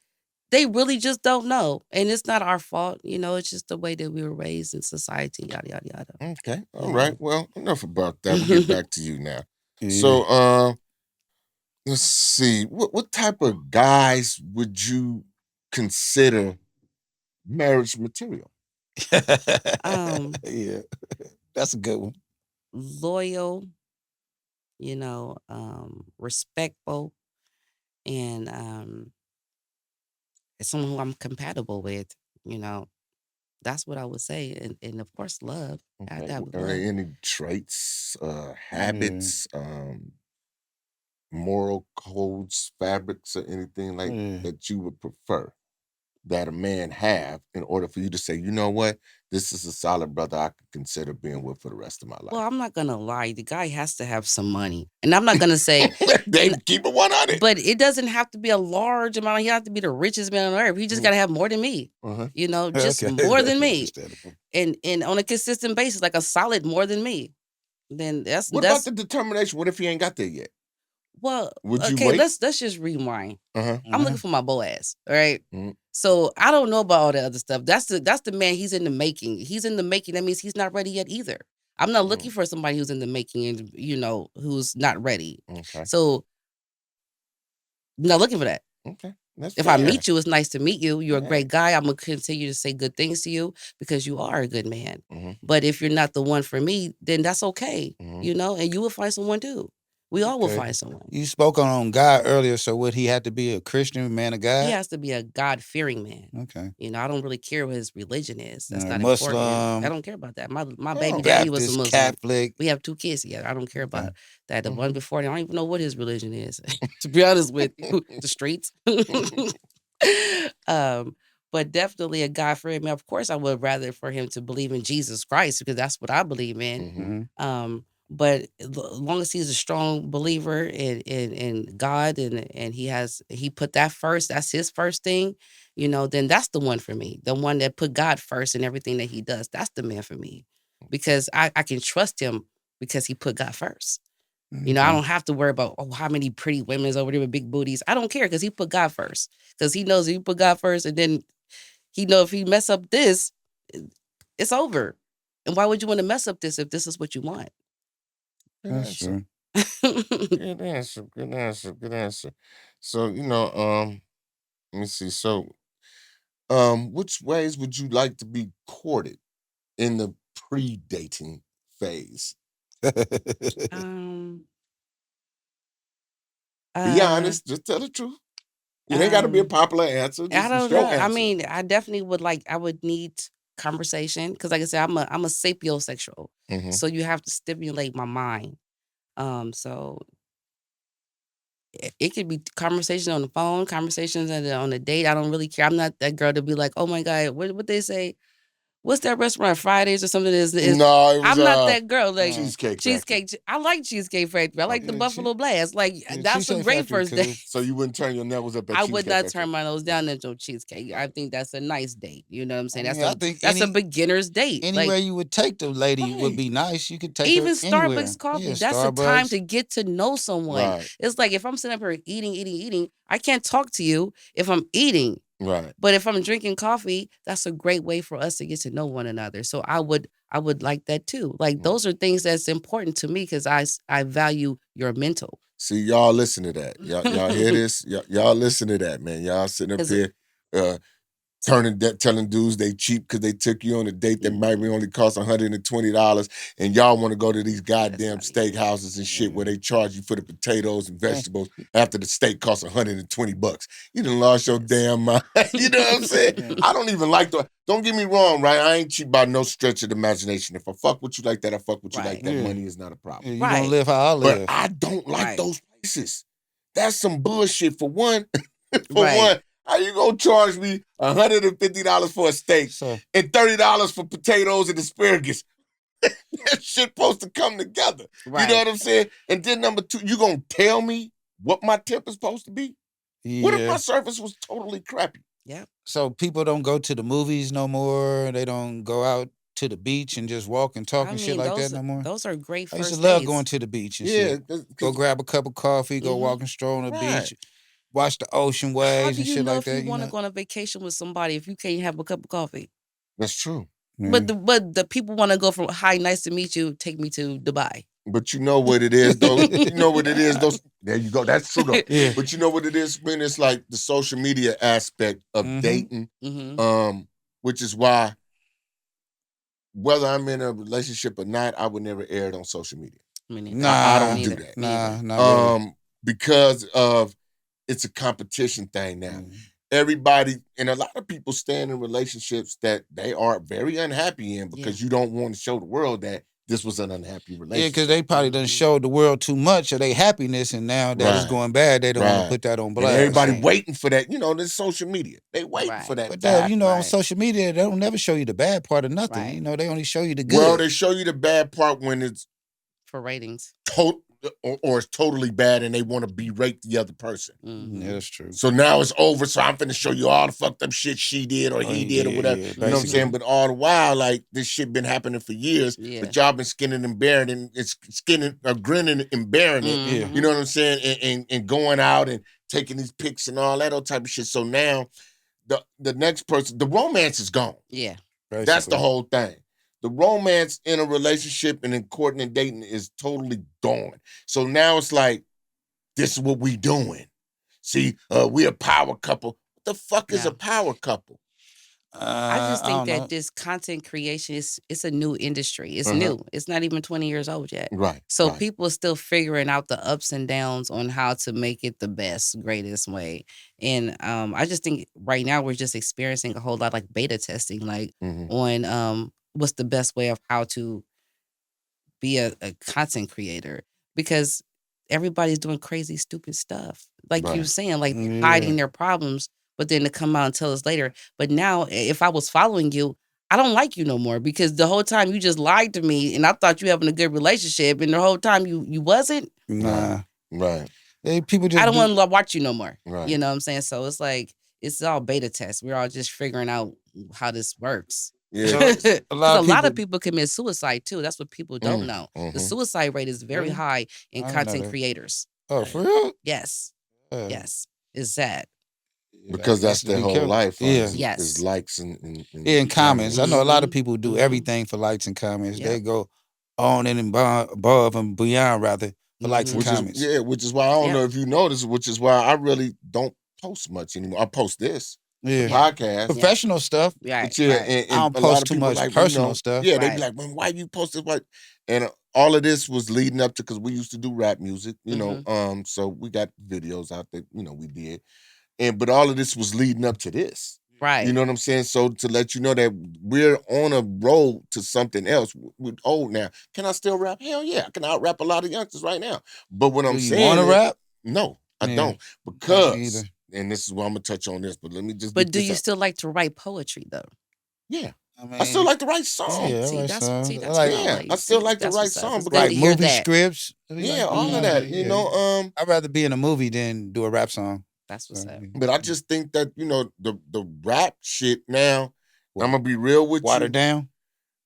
they really just don't know, and it's not our fault. You know, it's just the way that we were raised in society. Yada yada yada. okay, all right. Well, enough about that. We'll get back to you now. Yeah. So, let's see. What type of guys would you consider marriage material? Yeah, that's a good one. Loyal, respectful, and someone who I'm compatible with. You know, that's what I would say, and of course, love. I have Okay. to have Are love. there any traits, Yeah. habits, moral codes, fabrics, or anything like Yeah. that you would prefer that a man have in order for you to say, you know what, this is a solid brother I could consider being with for the rest of my Well, life? I'm not gonna lie. The guy has to have some money, and I'm not gonna say, They and keep it 100. but it doesn't have to be a large amount. He have to be the richest man on earth. He just gotta have more than me. Uh-huh. Just Okay, more than that's me, understandable. and on a consistent basis, like a solid more than me. Then What about the determination? What if he ain't got there yet? well. Would you Okay, wait? let's just rewind. Uh-huh. I'm looking for my Boaz. All right. Mhm. So I don't know about all the other stuff. That's the man. He's in the making. He's in the making. That means he's not ready yet either. I'm not looking for somebody who's in the making and who's not ready. Okay. So I'm not looking for that. Okay. That's If I fair. meet you, it's nice to meet you. You're a Yeah. great guy. I'm gonna continue to say good things to you because you are a good man. Mhm. But if you're not the one for me, then that's okay. Mhm. And you will find someone too. We all will Okay. find someone. You spoke on God earlier, so would he have to be a Christian man of God? He has to be a God-fearing man. Okay. I don't really care what his religion is. That's not Muslim, important. I don't care about that. My baby Oh. daddy was a Baptist, Muslim. Catholic. We have 2 kids together. I don't care Okay. about that. The one before, I don't even know what his religion is. To be honest with you, the streets. But definitely a God for him. Of course, I would rather for him to believe in Jesus Christ because that's what I believe in. But as long as he's a strong believer in God and he put that first, that's his first thing, then that's the one for me. The one that put God first in everything that he does. That's the man for me. Because I can trust him because he put God first. I don't have to worry about how many pretty women's over there with big booties. I don't care because he put God first. Because he knows if he put God first and then he know if he mess up this, it's over. And why would you want to mess up this if this is what you want? Good That's answer. true. Good answer. Good answer. Good answer. So, let me see. So, which ways would you like to be courted in the pre-dating phase? um, Be uh, honest. Just tell the truth. It ain't got to be a popular answer. I Just don't your know. I answer. mean, I definitely I would need conversation because, like I said, I'm a sapiosexual, so you have to stimulate my mind. So it could be conversation on the phone, conversations on a date. I don't really care. I'm not that girl to be like, oh my God, what they say? What's that restaurant? Fridays or something? No, it was I'm not that girl. Like Cheesecake Factory. I like Cheesecake Factory. I like the Okay. Buffalo Blast. Like that's a Cheesecake great Factory first date. cool. So you wouldn't turn your nose up at I Cheesecake would not Factory? turn my nose down into cheesecake. I think that's a nice date. You know what I'm saying? I think That's a beginner's date. Anywhere Like you would take the lady would Right. be nice. You could take even her anywhere. Starbucks coffee. Yeah, That's a time Starbucks. to get to know someone. Right. It's like if I'm sitting up here eating, I can't talk to you if I'm eating. Right. But if I'm drinking coffee, that's a great way for us to get to know one another. So I would like that too. Like those are things that's important to me because I value your mental. See, y'all listen to that. Y'all hear this? Y'all listen to that, man. Y'all sitting up Is here telling dudes they cheap because they took you on a date that might only cost $120, and y'all want to go to these goddamn steakhouses and shit where they charge you for the potatoes and vegetables after the steak costs $120. You done lost your damn mind. You know what I'm saying? I don't even like the. Don't get me wrong, right? I ain't cheap by no stretch of the imagination. If I fuck with you like that, I fuck with you like that. Yeah. Money is not a problem. Yeah, you gonna live how I live. But I don't like those places. That's some bullshit for one. Right. How you gonna charge me $150 for a steak and $30 for potatoes and asparagus? That shit supposed to come together. Right. You know what I'm saying? And then number two, you gonna tell me what my tip is supposed to be? What if my Yeah. service was totally crappy? Yep. So people don't go to the movies no more. They don't go out to the beach and just walk and talk I and shit mean, like that no more. those are great I used to first love dates. going to the beach and Yeah, shit. 'cause- Go 'cause- grab a cup of coffee, go Mhm. walk and stroll on the Right. beach, watch the ocean How waves do and you shit know like if you that. want to go on a vacation with somebody if you can't have a cup of coffee? that's true. But the people want to go from hi, nice to meet you, take me to Dubai. But you know what it is, though. You know what it is, though. There you go. That's true, though. Yeah. But you know what it is, man. It's like the social media aspect of Mhm. dating, Mm-hmm. which is why whether I'm in a relationship or not, I would never air it on social media. Me neither. I don't Me do neither. that. Me Nah, either. not really. Because of it's a competition thing now. Mhm. Everybody and a lot of people stand in relationships that they are very unhappy in because Yeah. you don't want to show the world that this was an unhappy Yeah, relationship. because they probably done showed the world too much of their happiness, and now that it's Right. going bad, they don't want Right. to put that on And blast. everybody Right. waiting for that. You know, this social media. They waiting for Right. that But bad. you know, on Right. social media, they don't never show you the bad part of nothing. Right. You know, they only show you the good. Well, they show you the bad part when it's For ratings. or it's totally bad and they want to berate the other person. Mhm. Yeah, that's true. So now it's over. So I'm finna show you all the fucked up shit she did or Oh, he did or yeah, whatever. yeah, You know what I'm basically. saying? But all the while, like this shit been happening for years. Yeah. But y'all been skinning and bearing and it's skinning or grinning and bearing it. Yeah. Mhm. You know what I'm saying? And going out and taking these pics and all that old type of shit. So now the next person, the romance is gone. Yeah. That's the Basically. whole thing. The romance in a relationship and in courting and dating is totally gone. So now it's like, this is what we doing. See, we a power couple. What the fuck is No. a power couple? I just think don't know. that this content creation it's a new industry. It's Uh-huh. new. It's not even 20 years old yet. Right. So right. people are still figuring out the ups and downs on how to make it the best, greatest way. And I just think right now we're just experiencing a whole lot like beta testing, like Mhm. on what's the best way of how to be a content creator because everybody's doing crazy, stupid stuff. Like you were Right. saying, like Yeah. hiding their problems, but then to come out and tell us later. But now, if I was following you, I don't like you no more because the whole time you just lied to me and I thought you having a good relationship and the whole time you wasn't. Nah. Right. People just I don't want to watch you no more. Right. You know what I'm saying? So it's like, it's all beta tests. We're all just figuring out how this works. Yeah. Because a lot of a lot of people. people commit suicide too. That's what people don't know. The mhm. suicide rate is very Really? high in I didn't know content that. creators. Oh, for real? Yes. Uh, Yes. It's sad. Because I that's guess their be whole careful. life. Yeah. Yes. Is likes and Yeah, and comments. I know a lot of Mhm. people do Mhm. everything for likes and comments. Yep. They go on and above and beyond, rather, for likes and Mhm. comments. Which is why I don't Yep. know if you noticed, which is why I really don't post much anymore. I post this Yeah. podcast. Professional stuff. Right. But yeah, Right. and I don't a lot post of too people much like, well, personal stuff. yeah, they be Right. like, well, why you post this? What? And all of this was leading up to because we used to do rap music, you know. So we got videos out there, you know, we did, but all of this was leading up to this. Right. You know what I'm saying? So to let you know that we're on a road to something else. We're old now. Can I still rap? Hell yeah, I can out rap a lot of youngsters right now. But what Do I'm you saying want to is, rap? no, I Yeah. don't, Me because, either. and this is where I'm gonna touch on this. But let me just But get do this you out. still like to write poetry though? Yeah, I I still mean, like to write songs. yeah, I See, write that's songs. I what I like Yeah, like. I still See, like to that's write what's up. songs It's good because write to hear movie that. scripts. We yeah, like all doing of all that. You yeah. know, I'd rather be in a movie than do a rap song. That's what's up. but I just think that you know the rap shit now. What? I'm gonna be real with Watered you. down.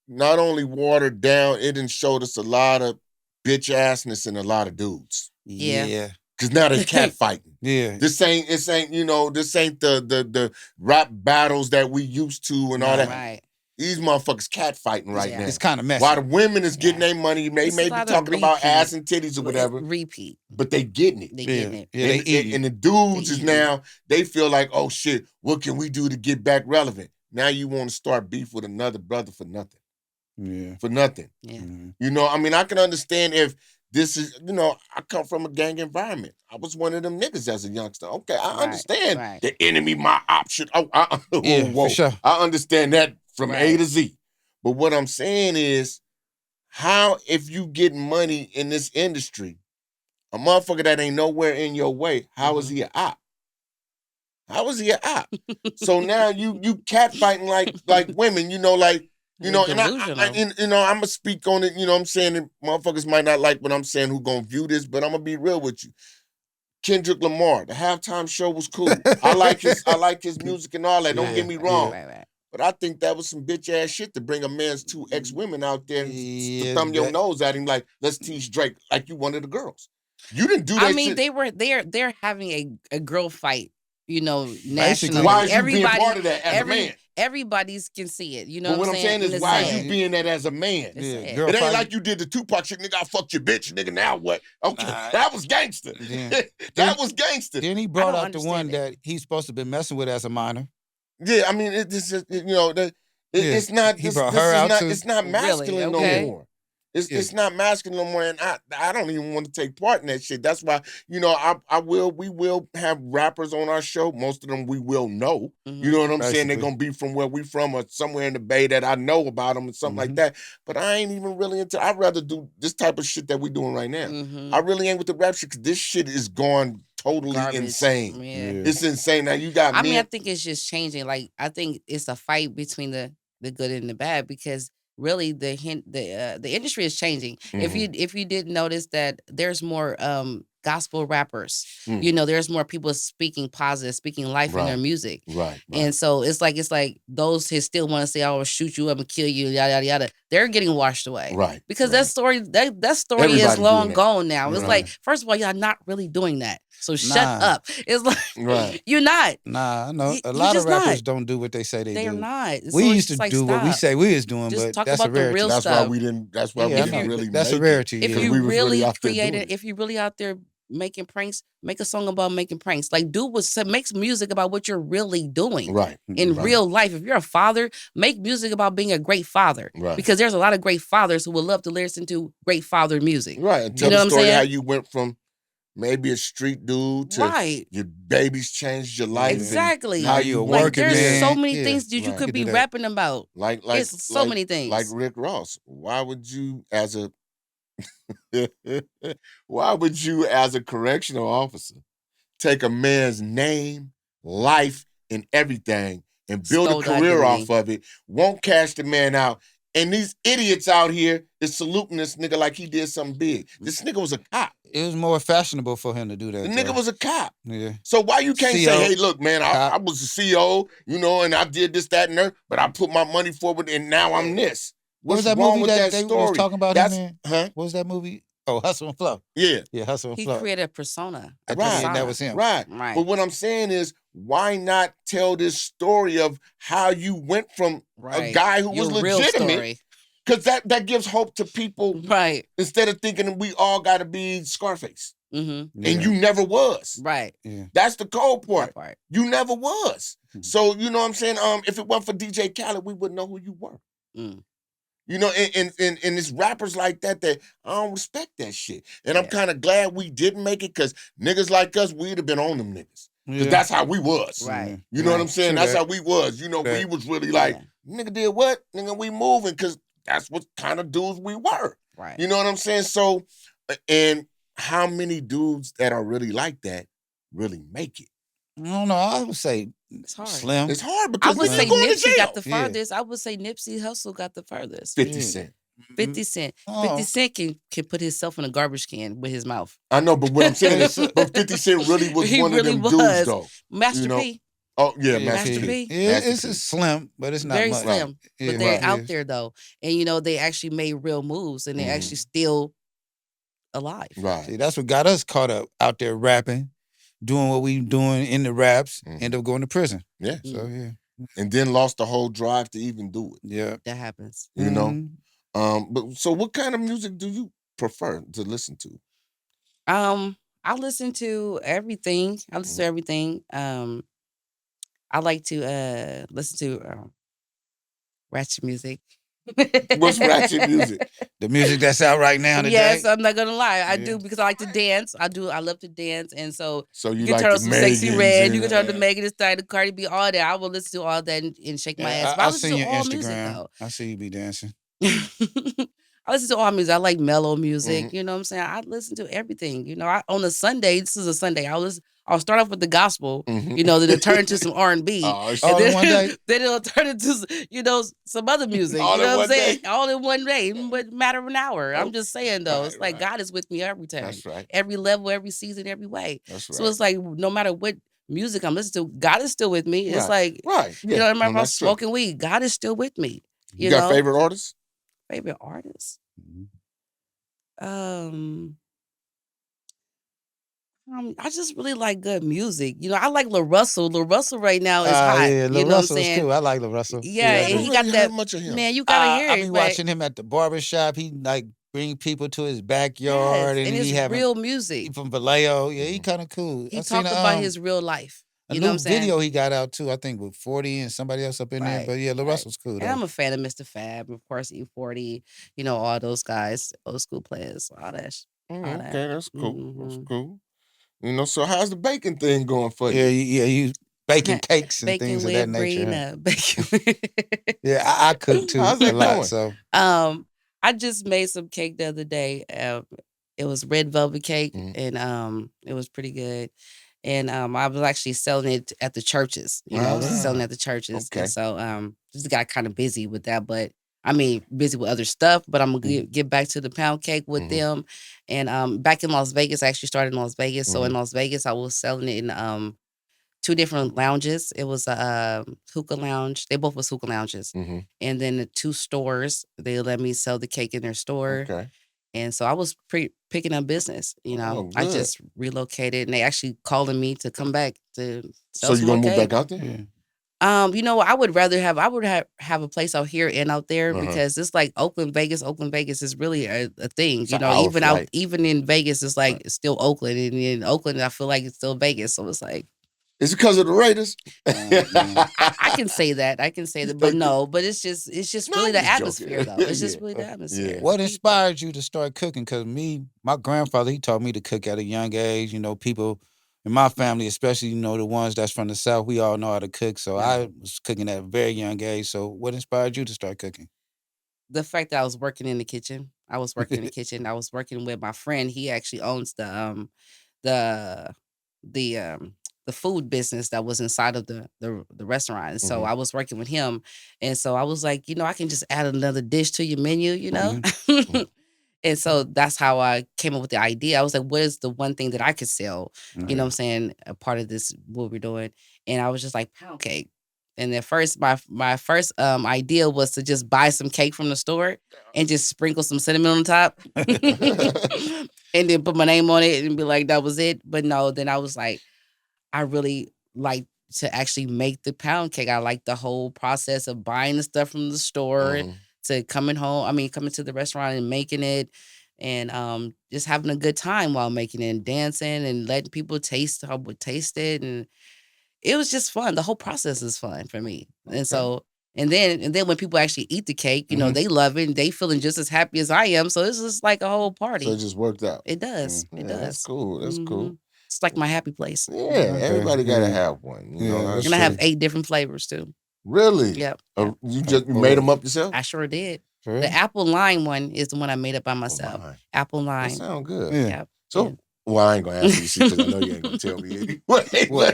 Not only watered down, it done showed us a lot of bitch assness in a lot of dudes. Yeah. Yeah. Cause now they catfighting. Yeah. This ain't you know, this ain't the rap battles that we used to and all that. Right. These motherfuckers catfighting right Yeah. now. It's kind of messy. While the women is getting Yeah. their money, they It's may a be lot of talking about repeat. ass and titties or whatever, Repeat. but they getting it. They yeah. getting it. Yeah, they eat it. And the dudes They is eating it. now, they feel like, oh shit, what can we do to get back relevant? Now you want to start beef with another brother for nothing. Yeah. For nothing. Yeah. Mhm. You know, I mean, I can understand if this is, you know, I come from a gang environment. I was one of them niggas as a youngster. Okay, I Right, understand right. the enemy, my option. Oh, Yeah, for sure. I understand that from A Right. to Z. But what I'm saying is, how if you get money in this industry, a motherfucker that ain't nowhere in your way, how is he a op? How is he a op? So now you catfighting like women, you know, like you They're know, and delusional. you know, I'm gonna speak on it. You know, what I'm saying that motherfuckers might not like what I'm saying who gonna view this, but I'm gonna be real with you. Kendrick Lamar, the halftime show was cool. I like his music and all that. Don't get me wrong. Right. But I think that was some bitch ass shit to bring a man's 2 ex-women out there and to thumb your nose at him like, let's tease Drake like you one of the girls. You didn't do that I mean, shit. they're having a girl fight, Basically. nationally. Why is you being part of that as a man? Everybody's can see it. You know But what what I'm saying is, And why it's is you sad. being that as a man? It's sad. girl It ain't fight. like you did the Tupac shit, nigga. I fucked your bitch, nigga. Now what? Okay, Nah. that was gangster. Yeah. That was gangster. Then he brought don't out the one understand that he's supposed to be messing with as a minor. Yeah, I mean, it's not. He brought her out too. It's not masculine Okay. no more. It's not masculine no more, and I don't even want to take part in that shit. That's why we will have rappers on our show. Most of them we will know. You know what I'm saying? They're Basically. gonna be from where we from or somewhere in the Bay that I know about them and something like that. But I ain't even really into. I'd rather do this type of shit that we doing right now. I really ain't with the rap shit because this shit is going totally Garbage. insane. Yeah. It's insane. Now you got I men. mean, I think it's just changing. Like, I think it's a fight between the good and the bad because really the industry is changing. If you didn't notice that there's more gospel rappers, there's more people speaking positive, speaking life in their music. Right. And so it's like those who still want to say, "I will shoot you up and kill you," yada yada yada. They're getting washed away, Right? Because right. that story is Everybody long doing that. gone now. It's Right. like, first of all, y'all not really doing that, so shut Nah. up. It's like Right. you're not. Nah, I know. You A lot of just rappers not. don't do what they say they They're do. not. We So it's used to just like, do what we stop. say we was doing, Just but talk that's a about the rarity. real That's why stuff. we didn't. That's why Yeah, we I didn't mean, really. that's a make rarity. It, If 'cause you we was really out there doing created, it. if you really out there making pranks, make a song about making pranks. Like, makes music about what you're really doing Right. in Right. real life. If you're a father, make music about being a great father. Right. Because there's a lot of great fathers who would love to listen to great father music. Right. And tell You know the what I'm story saying? how you went from maybe a street dude to Right. your babies changed your life. Exactly. And Now how you a went Like, working there's man. so many Yeah, things that you right. could You be do that. rapping about. like It's so many things. Like Rick Ross. Why would you as a correctional officer take a man's name, life, and everything and build Stole a the career identity. off of it, won't cash the man out, and these idiots out here is saluting this nigga like he did something big. This nigga was a cop. It was more fashionable for him to do that. The nigga though. was a cop. Yeah. So why you can't say, CO, hey, look, man, I was a CO, and I did this, that, and that, but I put my money forward and now I'm this. What was What's that wrong movie with that that they story? was talking about That's, him in? huh? What was that movie? Oh, Hustle and Flow. Yeah. Yeah, Hustle and He Flow. created a persona. A Right. persona. And that was him. Right. Right. But what I'm saying is, why not tell this story of how you went from a Right. guy who Your was real legitimate? story. Because that gives hope to people Right. instead of thinking we all got to be Scarface. Mm-hmm. Yeah. And you never was. Right. Yeah. That's the cold part. That part. You never was. Mhm. So, you know what I'm saying? If it wasn't for DJ Khaled, we wouldn't know who you were. Mm. You know, and it's rappers like that I don't respect that shit. And I'm Yeah. kind of glad we didn't make it because niggas like us, we'd have been on them niggas. Because Yeah. that's how we was. Right. You know what I'm Right. saying? True That's that. how we was. You know, True we that. was really like, Yeah. nigga did what? Nigga, we moving because that's what kind of dudes we were. Right. You know what I'm saying? So, and how many dudes that are really like that really make it? I don't know. I would say It's hard. Slim. It's hard I because would niggas say going to Nipsey jail. got the Yeah. farthest. I would say Nipsey Hussle got the furthest. 50 Yeah. Cent. 50 Cent. Oh. 50 Cent can put himself in a garbage can with his mouth. I know, but what I'm saying is, but 50 Cent really was He one really of them was. dudes, though. Master You know, P. Oh, yeah, Yeah, Master Master P. P. Yeah, Master it's P. a slim, but it's not Very much. slim. Yeah, But they're right. out there though. And they actually made real moves and they're Mhm. actually still alive. Right. See, that's what got us caught up out there rapping, doing what we doing in the raps, Mhm. end up going to prison. Yeah. So yeah. And then lost the whole drive to even do it. Yeah. That happens. You know? Mhm. But so what kind of music do you prefer to listen to? I listen to everything. I listen to everything. I like to listen to ratchet music. What's ratchet music? The music that's out right now today. Yes, I'm not gonna lie. I Yeah. do because I like to dance. I love to dance, and so So you you can like turn the on some Sexy Megans Red. and- You can turn on the Megan Thee Stallion, the Cardi B, all that. I will listen to all that and shake my Yeah, ass. But I I listen seen to your all music Instagram. though. I see you be dancing. I listen to all music. I like mellow music. Mhm. You know what I'm saying? I listen to everything. On a Sunday, this is a Sunday. I'll start off with the gospel, then it'll turn into some R&B, Oh, and All in then, one day? then it'll turn into some other music. All You know in what I'm one saying? day? All in one day, but matter of an hour. I'm just saying though, Right, it's like right. God is with me every time, That's right. every level, every season, every way. That's So right. it's like no matter what music I'm listening to, God is still with me. It's Right. like Right. Yeah. no matter if I'm that's true. smoking weed, God is still with me. You got favorite artists? Favorite artist? I just really like good music. I like Lil Russell. Lil Russell right now is hot. Yeah, You Lil know what I'm Russell is saying? cool. I like Lil Russell. Yeah, I and don't he really got heard that. much of him. Man, you gotta hear I it. be but watching him at the barber shop. He like bring people to his yes, backyard, and and it's he having real music. he from Vallejo. Yeah, he kind of cool. He I seen talked about his real life. a You know what new I'm saying? video he got out too. I think with 40 and somebody else up in there. Right. But yeah, Lil right. Russell's cool And though. I'm a fan of Mr. Fab, of course, E40. All those guys, old school players, all that. All that. Okay, that's cool. That's Mhm. cool. So how's the baking thing going for you? Yeah, you baking cakes and Bacon things of that with nature. Huh? Brina, bacon. Yeah, I cook too How's a that lot. going? So I just made some cake the other day. It was red velvet cake, and it was pretty good. And I was actually selling it at the churches. I was selling it at the churches, okay. and so just got kind of busy with that. But I mean, busy with other stuff. But I'm gonna get back to the pound cake with them. And back in Las Vegas, I actually started in Las Vegas. So in Las Vegas, I was selling it in 2 different lounges. It was a hookah lounge. They both was hookah lounges. And then the 2 stores, they let me sell the cake in their store. Okay. And so I was picking up business. Oh, I good. just relocated, and they actually calling me to come back to sell So some you more gonna move cake. back out there? yeah. I would rather have a place out here and out there because it's like Oakland, Vegas. Oakland, Vegas is really a thing. It's an hour Even flight. even in Vegas, it's like it's still Oakland, and in Oakland, I feel like it's still Vegas. So it's like Is it because of the Raiders? I can say that. I can say that, but no. But it's just No, really I'm the just atmosphere, joking. though. It's just Yeah. really the atmosphere. Yeah. What the people. inspired you to start cooking? Because my grandfather, he taught me to cook at a young age. People in my family, especially, the ones that's from the South, we all know how to cook. So I was cooking at a very young age. So what inspired you to start cooking? The fact that I was working in the kitchen. I was working in the kitchen. I was working with my friend. He actually owns the the food business that was inside of the restaurant. And so I was working with him. And so I was like, I can just add another dish to your menu. And so that's how I came up with the idea. I was like, what is the one thing that I could sell? You know what I'm saying? A part of this, what we're doing. And I was just like, pound cake. And at first, my first idea was to just buy some cake from the store and just sprinkle some cinnamon on top. And then put my name on it and be like, that was it. But no, then I was like, I really like to actually make the pound cake. I like the whole process of buying the stuff from the store to coming to the restaurant and making it, and just having a good time while making it and dancing and letting people taste how would taste it. And it was just fun. The whole process is fun for me. Okay. And so and then when people actually eat the cake, they love it and they feeling just as happy as I am. So it's just like a whole party. So it just worked out. It does. Yeah, It does. that's cool. That's cool. It's like my happy place. Yeah, Okay, everybody gotta yeah. have one. Yeah, that's And I have true. 8 different flavors too. Really? Yep. You made them up yourself? I sure did. For real? The apple lime one is the one I made up by myself. lime. Apple That lime. sound good. Yeah. Yep. So, well, I ain't gonna ask you because I know you ain't gonna tell me anyway. What,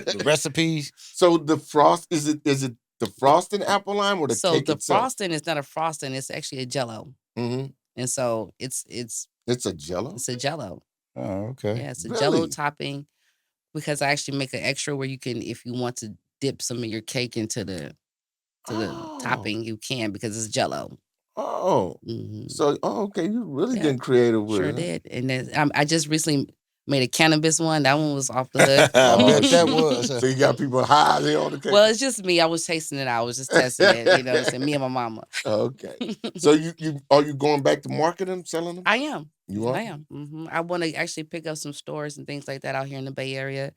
the recipes? So the frost is it the frosting apple lime or the So cake the itself? frosting is not a frosting; it's actually a Jello. And so it's a Jello. it's a Jello. Oh, okay. Yeah, it's a Jello Really? topping because I actually make an extra where you can, if you want to dip some of your cake into the topping, you can because it's Jello. Oh, Mhm. so okay, you really Yeah, getting creative with Sure it. Huh? did. And then I just recently made a cannabis one. That one was off the hook. I Oh, bet that shoot. was. So you got people high there on the cake. Well, it's just me. I was tasting it. I was just testing it. You know what I'm saying? Me and my mama. Okay. So you are you going back to market them, selling them? I am. You are? I am. I want to actually pick up some stores and things like that out here in the Bay Area.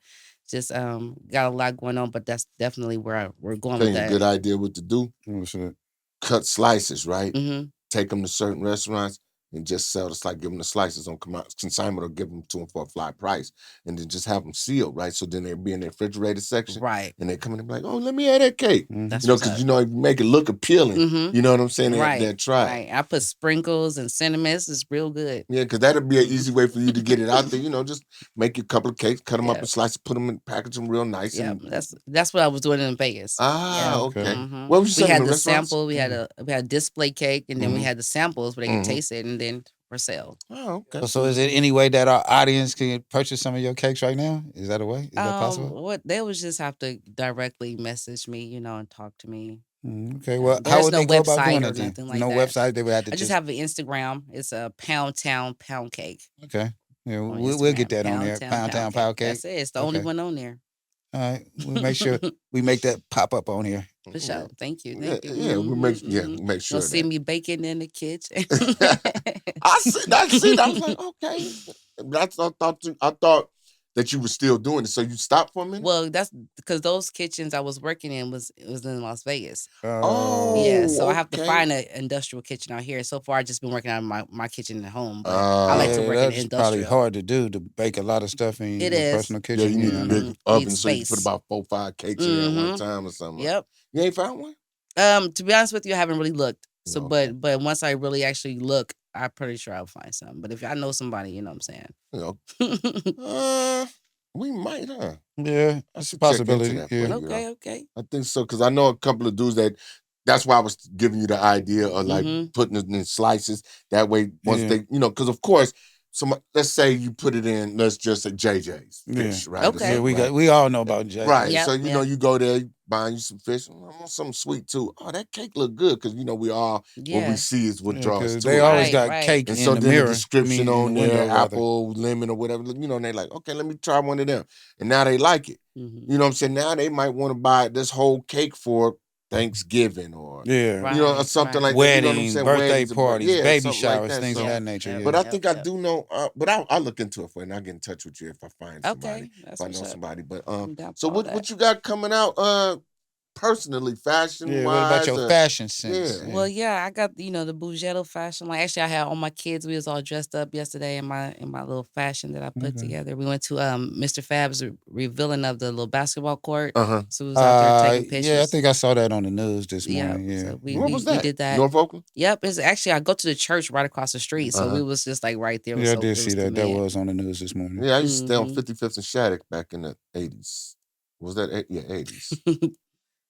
Just got a lot going on, but that's definitely where we're going Tell with you a that. good idea what to do. Oh, shit. Cut slices, right? Mm-hmm. Take them to certain restaurants. and just sell. It's like give them the slices on consignment or give them to them for a flat price, and then just have them sealed, right? So then they'll be in the refrigerated section, Right. and they come in and be like, "Oh, let me have that cake," That's you know, what's because up. you know if you make it look appealing, Mhm. you know what I'm saying? Right. They'll try it. Right. I put sprinkles and cinnamon. It's real good. Yeah, because that'll be an easy way for you to get it out there. You know, just make a couple of cakes, cut them up Yeah. in slices, put them in, package them real nice. Yeah, And that's what I was doing in Vegas. ah, Yeah. okay. Mhm. What was you We selling had in the the restaurants? sample. We had a display cake, and then we Mhm. had the samples where they could Mhm. taste it, and then for sale. Oh, okay. So is it any way that our audience can purchase some of your cakes right now? Is that a way? Is that possible? What they would just have to directly message me, and talk to me. Okay. Well, how There's would no they go about doing website or it then? nothing like No that. website. They would have to I just have an Instagram. It's a Pound Town Pound Cake Okay. Yeah, on we'll get Instagram. that on Pound there. Town Pound Town Pound Cake. Pound Cake. That's it. It's the only Okay. one on there. All right. We'll make sure we make that pop up on here. For sure. Thank you. Yeah, Thank you. yeah, we'll make Mhm. make sure You'll of see that. me baking in the kitchen. I see. I was like, okay. That's I thought that you were still doing it. So you stopped for a minute? Well, that's because those kitchens I was working in was in Las Vegas. Oh. Yeah, so I have to okay. find an industrial kitchen out here. So far, I just been working out of my kitchen at home, but I like to Yeah, work in that's probably industrial. hard to do to bake a lot of stuff in It your is. personal Yeah, kitchen. you need Yeah, a I know. big oven Need so you can put space. about 4 or 5 cakes in there at one Mhm. time or something. Yep. You ain't found one? To be honest with you, I haven't really looked. So, Okay. but once I really actually look, I'm pretty sure I'll find something. But if I know somebody, you know what I'm You know, saying. we might, huh? Yeah, I it's a should check into possibility. that for Yeah. you. Okay, okay. I think so because I know a couple of dudes that's why I was giving you the idea of like Mhm. putting it in slices. That way, once Yeah. they, because of course, let's say you put it in, let's just say JJ's Yeah. fish, right? or Okay. Yeah, something, right? we all know about Jay. Right. Yep, So yeah. you go there, buying you some fish. I want something sweet too. Oh, that cake look good because we all what we Yeah. see is what Yeah, draws because to they it. always Right? got Right. cake And in so the then the mirror. description in on the there, window, rather. apple, lemon, or whatever. And they like, okay, let me try one of them. And now they like it. Mhm. You know what I'm saying? Now they might want to buy this whole cake for Thanksgiving or Yeah. or Right, something right. like that. You know what I'm Weddings, saying? birthday Weddings, parties, yeah, baby something like showers, that. things of So, that nature. Yep, but Yeah. I yep, think I yep. do know. But I'll look into it for you, and I'll get in touch with you if I find somebody, Okay, that's if I what's know up. somebody. But I'm down so for all what that. you got coming out? Personally, fashion Yeah. What about wise, your fashion sense? yeah. Well, yeah, I got the Bougetto fashion. Like actually, I had all my kids. We was all dressed up yesterday in my little fashion that I put Okay. together. We went to Mr. Fab's revealing of the little basketball court. Uh-huh. So we was out there taking pictures. Yeah, I think I saw that on the news this Yep. morning. Yeah. So we What was we that? did that. North Oakland. Yep. It's actually I go to the church right across the street. So we was just like right there. Yeah, I So did it see was that. That convenient. was on the news this morning. Yeah, I used to stay on Mhm. 55th and Shattuck back in the 80s. Was that 80s?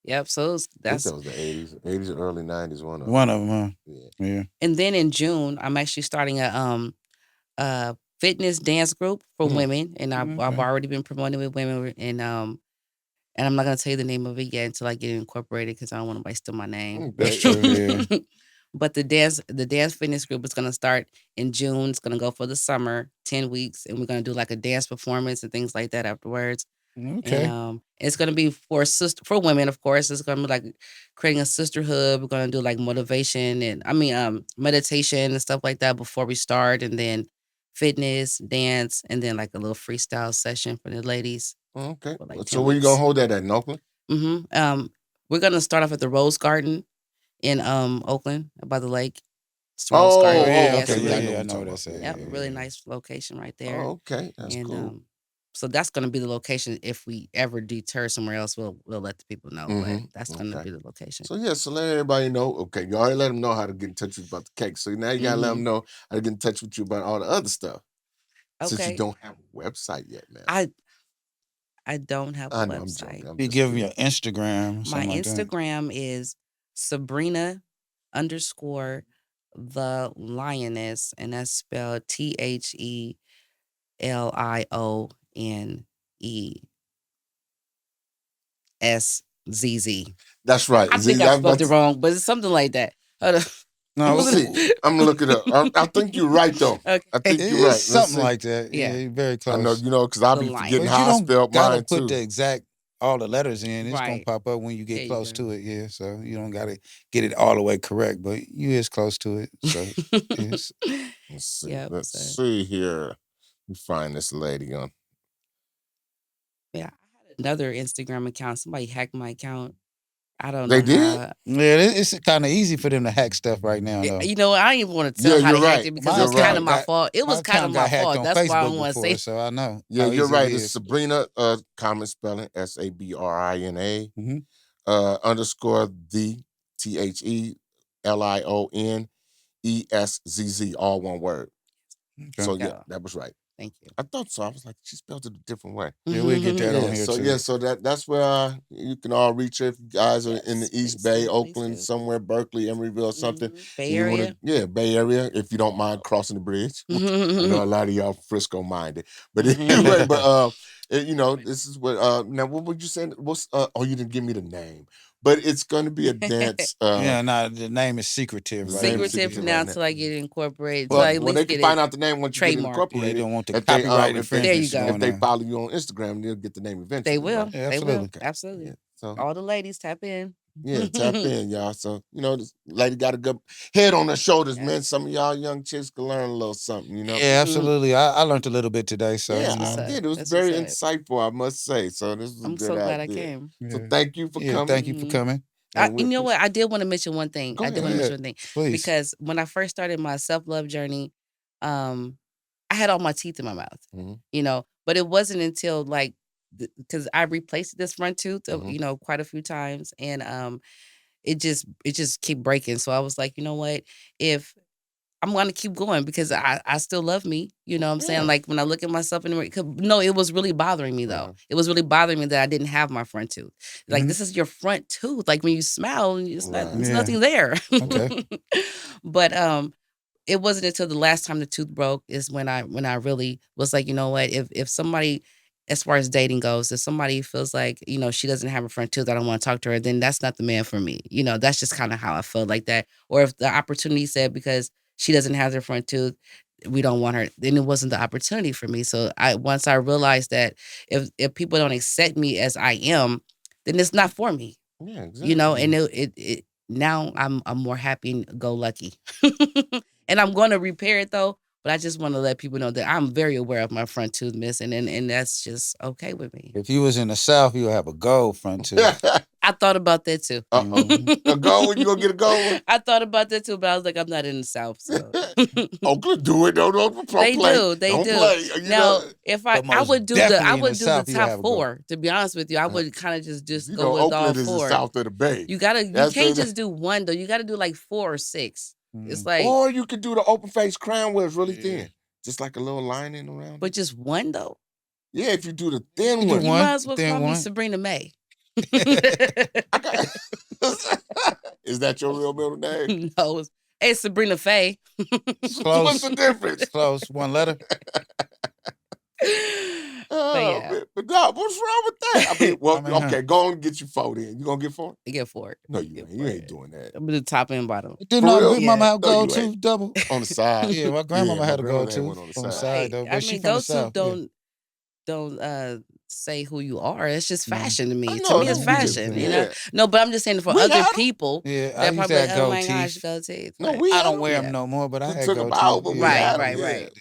Yep. So I think that's that was the 80s or early 90s. One of them. One of them, huh? Yeah. Yeah. and then in June I'm actually starting a fitness dance group for women, and I've Okay. already been promoting with women, and I'm not gonna tell you the name of it yet until I get it incorporated because I don't want to waste my name. That's true. Yeah. But the dance fitness group is gonna start in June. It's gonna go for the summer, 10 weeks, and we're gonna do like a dance performance and things like that afterwards. Okay. And it's gonna be for women, of course. It's gonna be like creating a sisterhood. We're gonna do like motivation and meditation and stuff like that before we start, and then fitness, dance, and then like a little freestyle session for the ladies Okay. for like So 10 where you gonna weeks. hold that at, in Oakland? We're gonna start off at the Rose Garden in Oakland by the lake. It's the Rose Garden. Oh, yeah. Yeah, Okay. it's Yeah, I really, know Yeah, what I you're know talking what I about. said. yep, Yeah, really yeah. nice location right there. Oh, okay. That's And cool. so that's gonna be the location. If we ever deter somewhere else, we'll let the people know. But that's gonna Okay. be the location. So yeah, so let everybody know. Okay, you already let them know how to get in touch with you about the cake. So now you gotta let them know how to get in touch with you about all the other stuff. Since you Okay. don't have a website yet, man. I don't have a I know, I'm website. joking. I'm You just give them kidding. your Instagram, My something like that. Instagram is Sabrina _ the Lioness, and that's spelled THELIONESZZ. That's right. I think I spelled it wrong, but it's something like that. Hold on. No, Let's see. I'm gonna look it up. I think you're right though. I Okay. think you're right. it's Let's something see. like that. Yeah, Yeah. you're very I know, close. because I'll The be lion. forgetting But you how I don't spelled gotta mine put too. the exact all the letters in. It's gonna Right. pop up when you There get you close go. to it. Yeah, so you don't gotta get it all the way correct, but you is close to it. So it's Let's see. Yep. Let's So see here. We find this lady on. yeah, I had another Instagram account. Somebody hacked my account. I don't They know did? how. Yeah, it's kind of easy for them to hack stuff right now, though. You know, I don't even want to Yeah, tell how you're they hacked right. it because My You're it's kind right. of account my got fault. It my was kind of account my got hacked fault. on That's why I Facebook don't want to before, say. so I know Yeah, how you're easy it right. It's is. Sabrina, common spelling, Sabrina, Mm-hmm. underscore the TheLionEssz, all one word. Okay. So yeah, Yeah, that was right. thank you. I thought so. I was like, she spelled it a different way. Yeah, we'll get that on Yeah, here so too. so that's where you can all reach her if you guys are in the Yes, East please Bay, do. Please Oakland, do. somewhere, Berkeley, Emeryville, something. Bay And you want Area. to, yeah, Bay Area, if you don't mind crossing the bridge. I know a lot of y'all Frisco minded, but anyway, but this is what. Now, what would you say? What's? Oh, you didn't give me the name, but it's going to be a dance. Yeah, no, the name is secretive The right name now. is Secretive secretive from right now now. till I get it incorporated. Till Well, I at Well, they least can get find it out the name once you get it trademarked. yeah, they incorporated. don't want the If they copyright if they There you infringements go. if going they on. follow you on Instagram, they'll get the name eventually. They will. Right? Yeah, They will. absolutely. Absolutely. Yeah. So All the ladies tap in. yeah, tap in, y'all. So this lady got a good head on her shoulders, man. Yes. Some of y'all young chicks can learn a little something. Yeah, absolutely. I learned a little bit today, so Yeah, That's you what's I know. up. did. It was That's what's very up. insightful, I must say. So this was a I'm good so glad I idea. came. So Yeah, thank you for yeah. coming. Thank you for coming. You We know what? appreciate- I did want to mention one thing. Go I ahead. did want to mention one thing Please. because when I first started my self love journey, I had all my teeth in my mouth, Mhm. but it wasn't until like because I replaced this front tooth, Mhm. quite a few times, and it just keep breaking. So I was like, you know what? If I'm gonna keep going because I still love me. You know what I'm saying? Yeah. Like when I look at myself in the mirror, no, it was really bothering me though. Uh-huh. It was really bothering me that I didn't have my front tooth. Like Mhm. this is your front tooth. Like when you smile, Right. there's Yeah. nothing there. Okay. But it wasn't until the last time the tooth broke is when I really was like, you know what? If somebody, as far as dating goes, if somebody feels like she doesn't have a front tooth, I don't want to talk to her, then that's not the man for me. That's just kind of how I felt like that. Or if the opportunity said because she doesn't have her front tooth, we don't want her, then it wasn't the opportunity for me. So once I realized that if people don't accept me as I am, then it's not for me. Yeah, exactly. And it now I'm more happy and go lucky. And I'm going to repair it though, but I just want to let people know that I'm very aware of my front tooth missing, and that's just okay with me. If you was in the South, you would have a gold front tooth. I thought about that too. Uh-oh. A gold one? You gonna get a gold one? I thought about that too, but I was like, I'm not in the South, so Oakland, do it. Don't they play. do, they Don't do. play. Now, if I But most would do definitely in the the South, you top have a gold. 4, to be honest with you, I would kind of just go with all Oakland is the 4. south of the bay. You That's can't the- just do one though. You got to do like 4 or 6. It's like, Or you could do the open face crown where it's really Yeah. thin, just like a little lining around. but it. just one though. Yeah, if you do the thin You do one. You one, might as well then call me one. Sabrina May. I got- Is that your real middle name? No, it's Sabrina Faye. Close. What's the difference? Close. One letter. But yeah, But no, what's wrong with that? I mean, well, I mean, okay, go on and get your 4 then. You gonna get 4? I get for it. No, you Get ain't. for You ain't it. doing that. I'm the top and bottom. Didn't For our real? big mama Yeah. have No, gold you ain't. tooth double? On the side. Yeah, my grandmama my had a gold grandmother had tooth one on the on the side. side though. I But she mean, from the go to South. Yeah. don't say who you are. It's just No. fashion to me. I To know, me, it's we just- fashion. yeah. No, but I'm just saying for We other had 'em. people, Yeah, I they're used to probably have like, oh gold my gosh, teeth. gold teeth. No, Right. we I had don't 'em. wear Yeah. them no more, but I had Took gold them out, teeth. but we Right, had 'em, right, yeah. right.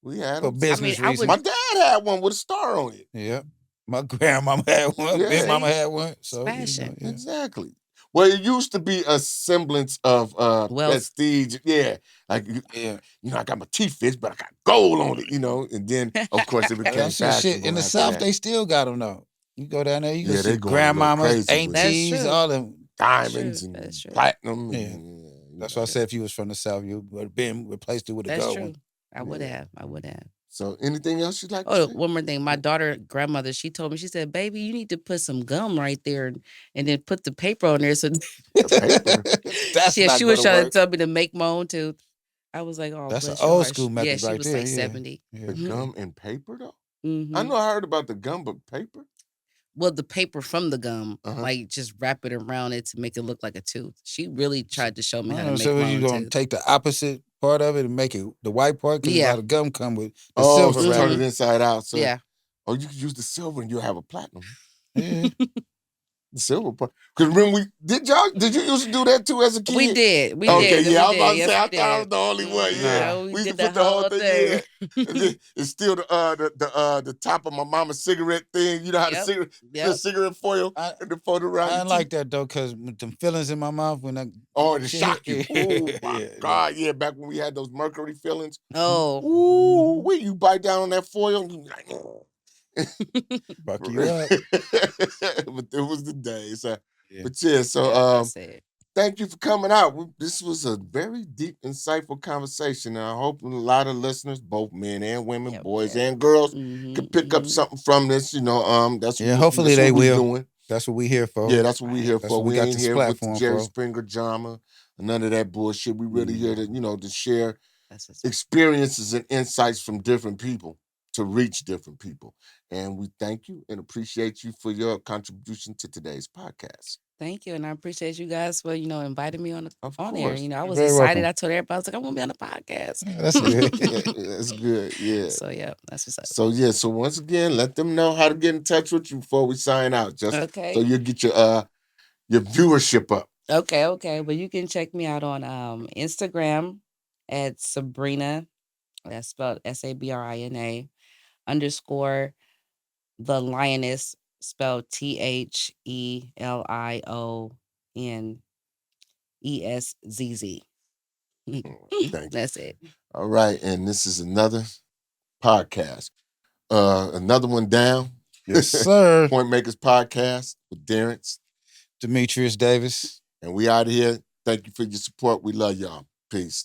We had For them. business I reasons. My would dad had one with a star on it. Yeah. My grandmama had one. Yeah. Big mama See? had one. So fashion. yeah. Exactly. Well, it used to be a semblance of Wealth. prestige. Yeah. Like, Yeah. I got my teeth fixed, but I got gold on it, And then, of course, it became That's the shit. fashionable In the after South, that. they still got them though. You go down there, you can Yeah, see they going a little grandmamas, crazy with it. That's aunties, true. all them. Diamonds True. and That's true. platinum. Yeah. And, That's why I said if you was from the South, you would have been replaced it with a That's gold true. one. I would Yeah. have. I would have. So, anything else you'd like to Oh, say? one more thing. My daughter, grandmother, she told me, she said, baby, you need to put some gum right there and then put the paper on there. So Paper. That's she not was gonna trying to work. tell me to make my own tooth. I was like, oh, That's an bless your old heart. school Yeah, method she right was there. like Yeah. 70. Yeah. The gum and paper, though? I Mm-hmm. know I heard about the gum, but paper? Well, the paper from the gum, Uh-huh. like just wrap it around it to make it look like a tooth. She really tried to show me how to make So my you own gonna tooth. take the opposite part of it and make it the white part? Because a Yeah. lot of gum come with the Oh, silver so turn wrapping. it inside out. So, Yeah. Oh, you could use the silver and you'll have a platinum. Yeah. Silver part. Because when did you used to do that too as a kid? We did. We Okay, did. yeah, I We was about did. to say, Yes, I we thought I was did. the only one. Yeah, Nah. We we used to did the put the whole thing. thing. Yeah, it's still the top of my mama's cigarette thing. You know how the Yep. cigarette foil I and the fold around I your didn't like teeth. that though, cause with them feelings in my mouth when I Oh, to shock you. Oh my yeah, God, yeah. Back when we had those mercury fillings. Oh. Ooh, when you bite down on that foil, and you be like, oh. fuck you up. But it was the days. Yeah. But yeah, so Yeah, that's it. thank you for coming out. This was a very deep, insightful conversation. And I hope a lot of listeners, both men and women, Yep, boys yep. and girls, Mm-hmm, can pick up something from this. That's Yeah, hopefully that's they what we're will. doing. That's what we here for. Yeah, that's what we're Right. here That's for. what we We got ain't this here with the platform Jerry for. Springer drama, none of that bullshit. We really here to, to share That's what's up. experiences and insights from different people to reach different people. And we thank you and appreciate you for your contribution to today's podcast. Thank you, and I appreciate you guys for inviting me on Of there. course. I You're was very excited. welcome. I told everybody I was like, I want to be on the podcast. Yeah, that's good. That's good. Yeah. So yeah, that's what's up. So once again, let them know how to get in touch with you before we sign out. Just so Okay. you'll get your viewership up. Okay. Well, you can check me out on Instagram at Sabrina. That's spelled Sabrina _ the lioness, spelled THELIONESSZZ. Thank you. That's it. All right. And this is another podcast. Another one down. Yes, sir. Point Makers Podcast with Darren Demetrius Davis. And we out of here. Thank you for your support. We love y'all. Peace.